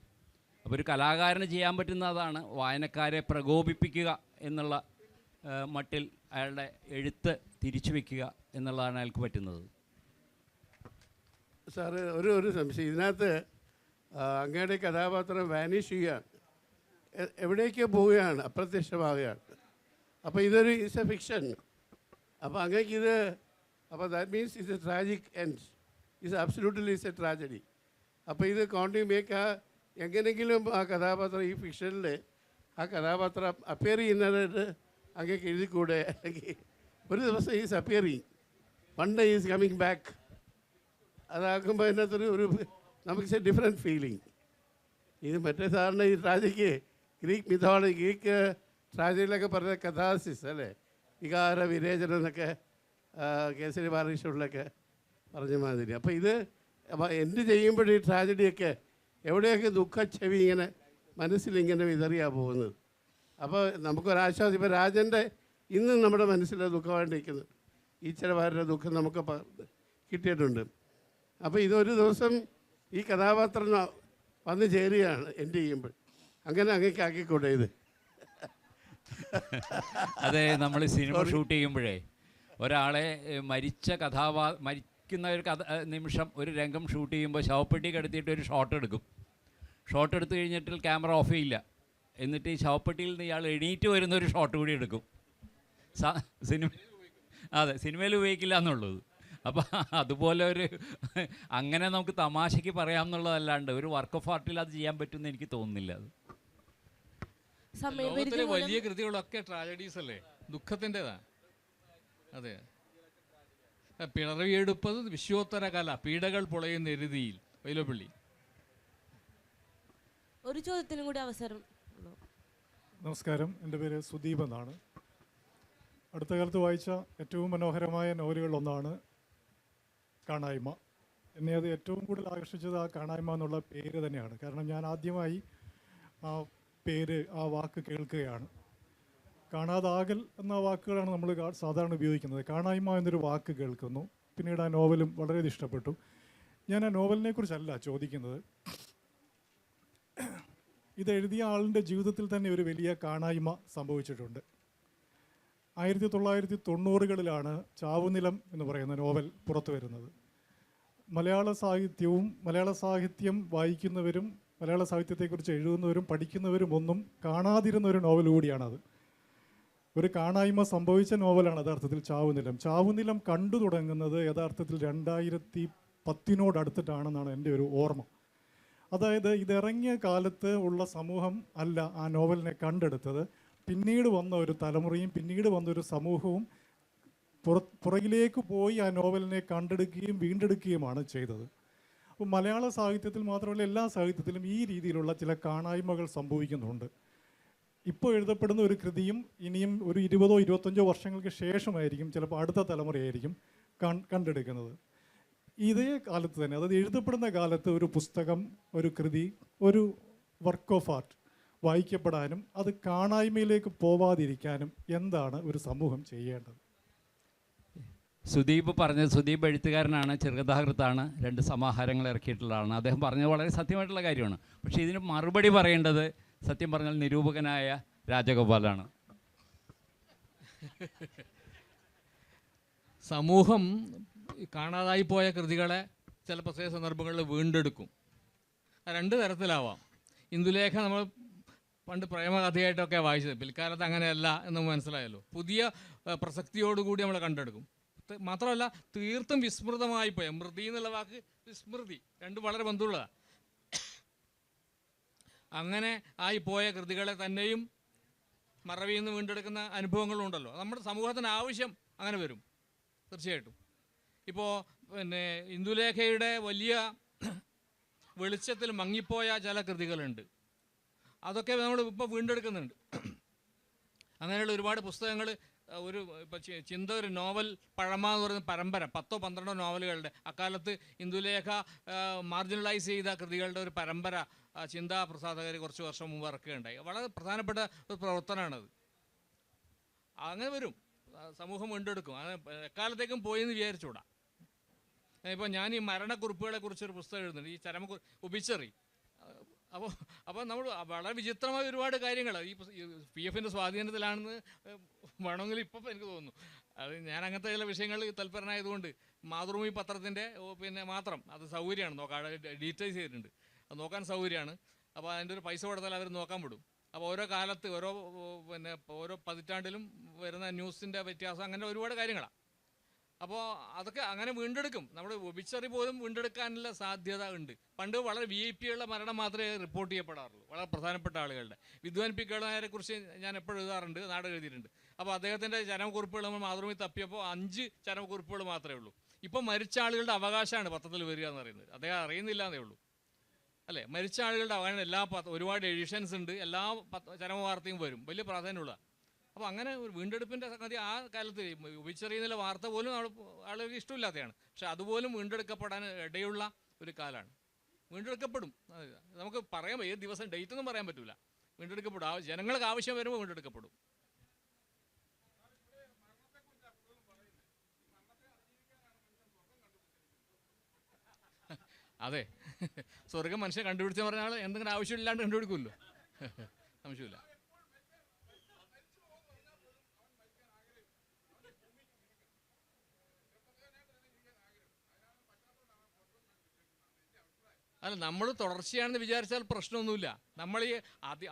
അപ്പോൾ ഒരു കലാകാരന് ചെയ്യാൻ പറ്റുന്ന അതാണ്, വായനക്കാരെ പ്രകോപിപ്പിക്കുക എന്നുള്ള മട്ടിൽ അയാളുടെ എഴുത്ത് തിരിച്ചു വയ്ക്കുക എന്നുള്ളതാണ് അയാൾക്ക് പറ്റുന്നത്. സാറ് ഒരു സംശയം, ഇതിനകത്ത് അങ്ങയുടെ കഥാപാത്രം വാനിഷ് ചെയ്യുകയാണ്, എവിടേക്കോ പോവുകയാണ്, അപ്രത്യക്ഷമാവുകയാണ്. അപ്പോൾ ഇതൊരു ഇറ്റ്സ് എ ഫിക്ഷൻ. അപ്പോൾ അങ്ങേക്ക് ഇത്, അപ്പോൾ that means it's A tragic end, it's absolutely it's A tragedy. അപ്പോൾ ഇത് കോണ്ടിന്യൂ മേക്ക് എങ്ങനെയെങ്കിലും ആ കഥാപാത്രം ഈ ഫിക്ഷനിൽ ആ കഥാപാത്രം അപ്പിയർ ചെയ്യുന്നതായിട്ട് അങ്ങേക്ക് എഴുതിക്കൂടെ? അല്ലെങ്കിൽ ഒരു ദിവസം is appearing, one day is coming back. അതാക്കുമ്പോൾ അതിനകത്തൊരു നമുക്ക് ഡിഫറെൻറ്റ് ഫീലിംഗ്. ഇത് മറ്റേ സാറിന് ഈ ട്രാജഡിക്ക് ഗ്രീക്ക് ട്രാജഡിയിലൊക്കെ പറഞ്ഞ കഥാസിസ് അല്ലേ, വികാര വിരേചനം എന്നൊക്കെ കേസരി ബാലകൃഷ്ണനിലൊക്കെ പറഞ്ഞ മാതിരി. അപ്പോൾ ഇത് എന്ത് ചെയ്യുമ്പോഴും ഈ ട്രാജഡിയൊക്കെ എവിടെയൊക്കെ ദുഃഖച്ചെവി ഇങ്ങനെ മനസ്സിലിങ്ങനെ വിതറിയാണ് പോകുന്നത്. അപ്പോൾ നമുക്കൊരാശ്വാസം. ഇപ്പോൾ രാജൻ്റെ ഇന്നും നമ്മുടെ മനസ്സിൽ ദുഃഖമായിട്ടിരിക്കുന്നത്, ഈശ്വരവാരുടെ ദുഃഖം നമുക്ക് കിട്ടിയിട്ടുണ്ട്. അപ്പോൾ ഇതൊരു ദിവസം ഈ കഥാപാത്രം വന്ന് ചേരുകയാണ് എൻഡ് ചെയ്യുമ്പോൾ. അങ്ങനെ അങ്ങേക്ക് ആക്കിക്കൂടെ ഇത്? അതെ, നമ്മൾ സിനിമ ഷൂട്ട് ചെയ്യുമ്പോഴേ ഒരാളെ മരിക്കുന്ന ഒരു നിമിഷം ഒരു രംഗം ഷൂട്ട് ചെയ്യുമ്പോൾ ശവപ്പെട്ടി കിടത്തിയിട്ട് ഒരു ഷോട്ട് എടുക്കും. ഷോട്ട് എടുത്തു കഴിഞ്ഞിട്ട് ക്യാമറ ഓഫ് ചെയ്യില്ല. എന്നിട്ട് ഈ ശവപ്പെട്ടിയിൽ നിന്ന് ഇയാൾ എണീറ്റ് വരുന്ന ഒരു ഷോട്ട് കൂടി എടുക്കും. സിനിമയിൽ ഉപയോഗിക്കില്ല എന്നുള്ളത്. അപ്പോൾ അതുപോലെ അങ്ങനെ നമുക്ക് തമാശയ്ക്ക് പറയാമെന്നുള്ളതല്ലാണ്ട് ഒരു വർക്ക് ഓഫ് ആർട്ടിൽ അത് ചെയ്യാൻ പറ്റുമെന്ന് എനിക്ക് തോന്നുന്നില്ല. ലോകത്തിലെ വലിയ കൃതികളൊക്കെ ട്രാജഡീസ് അല്ലേ, ദുഃഖത്തിൻ്റെതാണ്. അതെ, പിളർവിയെടുപ്പത് വിശ്വോത്തര കല, പീഡകൾ പൊളയുന്ന എരുതിയിൽ. വൈലോപ്പിള്ളി. ഒരു ചോദ്യത്തിനും കൂടി അവസരം. നമസ്കാരം, എൻ്റെ പേര് സുദീപ് എന്നാണ്. അടുത്ത കാലത്ത് വായിച്ച ഏറ്റവും മനോഹരമായ നോവലുകളിലൊന്നാണ് കാണായ്മ. എന്നെ അത് ഏറ്റവും കൂടുതൽ ആകർഷിച്ചത് ആ കാണായ്മ എന്നുള്ള പേര് തന്നെയാണ്. കാരണം ഞാൻ ആദ്യമായി ആ പേര്, ആ വാക്ക് കേൾക്കുകയാണ്. കാണാതാകൽ എന്ന വാക്കുകളാണ് നമ്മൾ സാധാരണ ഉപയോഗിക്കുന്നത്. കാണായ്മ എന്നൊരു വാക്ക് കേൾക്കുന്നു. പിന്നീട് ആ നോവലും വളരെ ഇഷ്ടപ്പെട്ടു. ഞാൻ ആ നോവലിനെ കുറിച്ചല്ല ചോദിക്കുന്നത്. ഇത് എഴുതിയ ആളിൻ്റെ ജീവിതത്തിൽ തന്നെ ഒരു വലിയ കാണായ്മ സംഭവിച്ചിട്ടുണ്ട്. 1990കളിലാണ് ചാവുനിലം എന്ന് പറയുന്ന നോവൽ പുറത്തു വരുന്നത്. മലയാള സാഹിത്യം വായിക്കുന്നവരും മലയാള സാഹിത്യത്തെക്കുറിച്ച് എഴുതുന്നവരും പഠിക്കുന്നവരും ഒന്നും കാണാതിരുന്ന ഒരു നോവൽ കൂടിയാണത്. ഒരു കാണായ്മ സംഭവിച്ച നോവലാണ് യഥാർത്ഥത്തിൽ ചാവുനിലം. ചാവുനിലം കണ്ടു തുടങ്ങുന്നത് യഥാർത്ഥത്തിൽ 2010 എൻ്റെ ഒരു ഓർമ്മ. അതായത് ഇതിറങ്ങിയ കാലത്ത് ഉള്ള സമൂഹം അല്ല ആ നോവലിനെ കണ്ടെടുത്തത്. പിന്നീട് വന്ന ഒരു തലമുറയും പിന്നീട് വന്നൊരു സമൂഹവും പുറകിലേക്ക് പോയി ആ നോവലിനെ കണ്ടെടുക്കുകയും വീണ്ടെടുക്കുകയുമാണ് ചെയ്തത്. അപ്പോൾ മലയാള സാഹിത്യത്തിൽ മാത്രമല്ല എല്ലാ സാഹിത്യത്തിലും ഈ രീതിയിലുള്ള ചില കാണായ്മകൾ സംഭവിക്കുന്നുണ്ട്. ഇപ്പോൾ എഴുതപ്പെടുന്ന ഒരു കൃതിയും ഇനിയും ഒരു 20-25 വർഷങ്ങൾക്ക് ശേഷമായിരിക്കും ചിലപ്പോൾ അടുത്ത തലമുറയായിരിക്കും കണ്ടെടുക്കുന്നത്. ഇതേ കാലത്ത് തന്നെ, അതായത് എഴുതപ്പെടുന്ന കാലത്ത് ഒരു പുസ്തകം, ഒരു കൃതി, ഒരു വർക്ക് ഓഫ് ആർട്ട് വായിക്കപ്പെടാനും അത് കാണായ്മയിലേക്ക് പോവാതിരിക്കാനും എന്താണ് ഒരു സമൂഹം ചെയ്യേണ്ടത്? സുദീപ് എഴുത്തുകാരനാണ്, ചെറുകഥാകൃത്താണ്, 2 സമാഹാരങ്ങൾ ഇറക്കിയിട്ടുള്ളതാണ്. അദ്ദേഹം പറഞ്ഞത് വളരെ സത്യമായിട്ടുള്ള കാര്യമാണ്. പക്ഷേ ഇതിന് മറുപടി പറയേണ്ടത് സത്യം പറഞ്ഞാൽ നിരൂപകനായ രാജഗോപാലാണ്. സമൂഹം കാണാതായി പോയ കൃതികളെ ചില പ്രത്യേക സന്ദർഭങ്ങളിൽ വീണ്ടെടുക്കും. 2 തരത്തിലാവാം. ഇന്ദുലേഖ നമ്മൾ പണ്ട് പ്രേമകഥയായിട്ടൊക്കെ വായിച്ചത്. പിൽക്കാലത്ത് അങ്ങനെയല്ല എന്ന് മനസ്സിലായല്ലോ. പുതിയ പ്രസക്തിയോടുകൂടി നമ്മൾ കണ്ടെടുക്കും. മാത്രമല്ല തീർത്തും വിസ്മൃതമായി പോയ, മൃതി എന്നുള്ള വാക്ക് വിസ്മൃതി രണ്ടും വളരെ ബന്ധമുള്ളതാണ്. അങ്ങനെ ആയിപ്പോയ കൃതികളെ തന്നെയും മറവിയിൽ നിന്ന് വീണ്ടെടുക്കുന്ന അനുഭവങ്ങളുണ്ടല്ലോ. നമ്മുടെ സമൂഹത്തിന് ആവശ്യം അങ്ങനെ വരും തീർച്ചയായിട്ടും. ഇപ്പോൾ പിന്നെ ഇന്ദുലേഖയുടെ വലിയ വെളിച്ചത്തിൽ മങ്ങിപ്പോയ ചില കൃതികളുണ്ട്. അതൊക്കെ നമ്മൾ ഇപ്പോൾ വീണ്ടെടുക്കുന്നുണ്ട്. അങ്ങനെയുള്ള ഒരുപാട് പുസ്തകങ്ങൾ. ഇപ്പോൾ ചിന്ത ഒരു നോവൽ പഴമ എന്ന് പറയുന്ന പരമ്പര 10-12 നോവലുകളുടെ അക്കാലത്ത് ഇന്ദുലേഖ മാർജിനലൈസ് ചെയ്ത കൃതികളുടെ ഒരു പരമ്പര ചിന്താ പ്രസാധകർ കുറച്ച് വർഷം മുമ്പ് ഇറക്കുകയുണ്ടായി. വളരെ പ്രധാനപ്പെട്ട ഒരു പ്രവർത്തനമാണത്. അങ്ങനെ വരും, സമൂഹം വീണ്ടെടുക്കും. അങ്ങനെ എക്കാലത്തേക്കും പോയി എന്ന് വിചാരിച്ചുകൂടാ. ഇപ്പോൾ ഞാൻ ഈ മരണക്കുറിപ്പുകളെ കുറിച്ചൊരു പുസ്തകം എഴുതുന്നുണ്ട്, ഈ ഒബിച്ചറി. അപ്പോൾ നമ്മൾ വളരെ വിചിത്രമായ ഒരുപാട് കാര്യങ്ങൾ ഈ PF-ൻ്റെ സ്വാധീനത്തിലാണെന്ന് വേണമെങ്കിൽ ഇപ്പം എനിക്ക് തോന്നുന്നു. അത് ഞാൻ അങ്ങനത്തെ ചില വിഷയങ്ങൾ തൽപരനായതുകൊണ്ട് മാതൃഭൂമി പത്രത്തിൻ്റെ പിന്നെ മാത്രം അത് സൗകര്യമാണ് നോക്കാൻ, ഡീറ്റെയിൽസ് ചെയ്തിട്ടുണ്ട്, അത് നോക്കാൻ സൗകര്യമാണ്. അപ്പോൾ അതിൻ്റെ ഒരു പൈസ കൊടുത്താൽ അവർ നോക്കാൻ വിടും. അപ്പോൾ ഓരോ കാലത്ത് ഓരോ പതിറ്റാണ്ടിലും വരുന്ന ന്യൂസിൻ്റെ വ്യത്യാസം, അങ്ങനെ ഒരുപാട് കാര്യങ്ങളാണ്. അപ്പോൾ അതൊക്കെ അങ്ങനെ വീണ്ടെടുക്കും. നമ്മുടെ ഒബിച്ചറി പോലും വീണ്ടെടുക്കാനുള്ള സാധ്യത ഉണ്ട്. പണ്ട് വളരെ VIP ഉള്ള മരണം മാത്രമേ റിപ്പോർട്ട് ചെയ്യപ്പെടാറുള്ളൂ, വളരെ പ്രധാനപ്പെട്ട ആളുകളുടെ. വിദ്വാൻ പി കേളനാരെ കുറിച്ച് ഞാൻ എപ്പോഴും എഴുതാറുണ്ട്, നാടകം എഴുതിയിട്ടുണ്ട്. അപ്പോൾ അദ്ദേഹത്തിൻ്റെ ചരമക്കുറിപ്പുകൾ നമ്മൾ മാതൃഭൂമി തപ്പിയപ്പോൾ 5 ചരമക്കുറിപ്പുകൾ മാത്രമേ ഉള്ളൂ. ഇപ്പോൾ മരിച്ച ആളുകളുടെ അവകാശമാണ് പത്രത്തിൽ വരിക എന്ന് പറയുന്നത്. അദ്ദേഹം അറിയുന്നില്ല എന്നേ ഉള്ളൂ, അല്ലേ? മരിച്ച ആളുകളുടെ അവകാശം എല്ലാ ഒരുപാട് എഡിഷൻസ് ഉണ്ട്, എല്ലാ ചരമ വാർത്തയും വരും, വലിയ പ്രാധാന്യമുള്ള. അപ്പോൾ അങ്ങനെ ഒരു വീണ്ടെടുപ്പിൻ്റെ സംഗതി ആ കാലത്ത് ഒബിച്ചറിയുന്ന വാർത്ത പോലും ആളുകൾക്ക് ഇഷ്ടമില്ലാത്തതാണ്. പക്ഷെ അതുപോലും വീണ്ടെടുക്കപ്പെടാൻ ഇടയുള്ള ഒരു കാലമാണ്. വീണ്ടെടുക്കപ്പെടും, നമുക്ക് പറയാം, ഏത് ദിവസം ഡേറ്റ് ഒന്നും പറയാൻ പറ്റില്ല. വീണ്ടെടുക്കപ്പെടും, ജനങ്ങൾക്ക് ആവശ്യം വരുമ്പോൾ വീണ്ടെടുക്കപ്പെടും. അതെ, സ്വർഗം മനുഷ്യൻ കണ്ടുപിടിച്ചെന്ന് പറഞ്ഞാൽ എന്തെങ്കിലും ആവശ്യമില്ലാണ്ട് കണ്ടുപിടിക്കുമല്ലോ, സംശയമില്ല. അല്ല, നമ്മൾ തുടർച്ചയാണെന്ന് വിചാരിച്ചാൽ പ്രശ്നമൊന്നുമില്ല. നമ്മൾ ഈ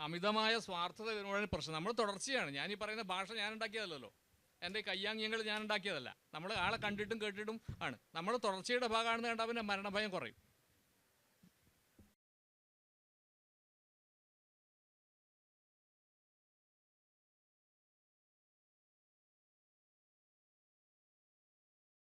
അമിതമായ സ്വാർത്ഥത വരുമ്പോഴാണ് പ്രശ്നം. നമ്മൾ തുടർച്ചയാണ്. ഞാനീ പറയുന്ന ഭാഷ ഞാൻ ഉണ്ടാക്കിയതല്ലോ, എൻ്റെ കയ്യാങ്യങ്ങൾ ഞാൻ ഉണ്ടാക്കിയതല്ല. നമ്മൾ ആളെ കണ്ടിട്ടും കേട്ടിട്ടും ആണ്. നമ്മൾ തുടർച്ചയുടെ ഭാഗമാണെന്ന് കണ്ടാൽ പിന്നെ മരണഭയം കുറയും.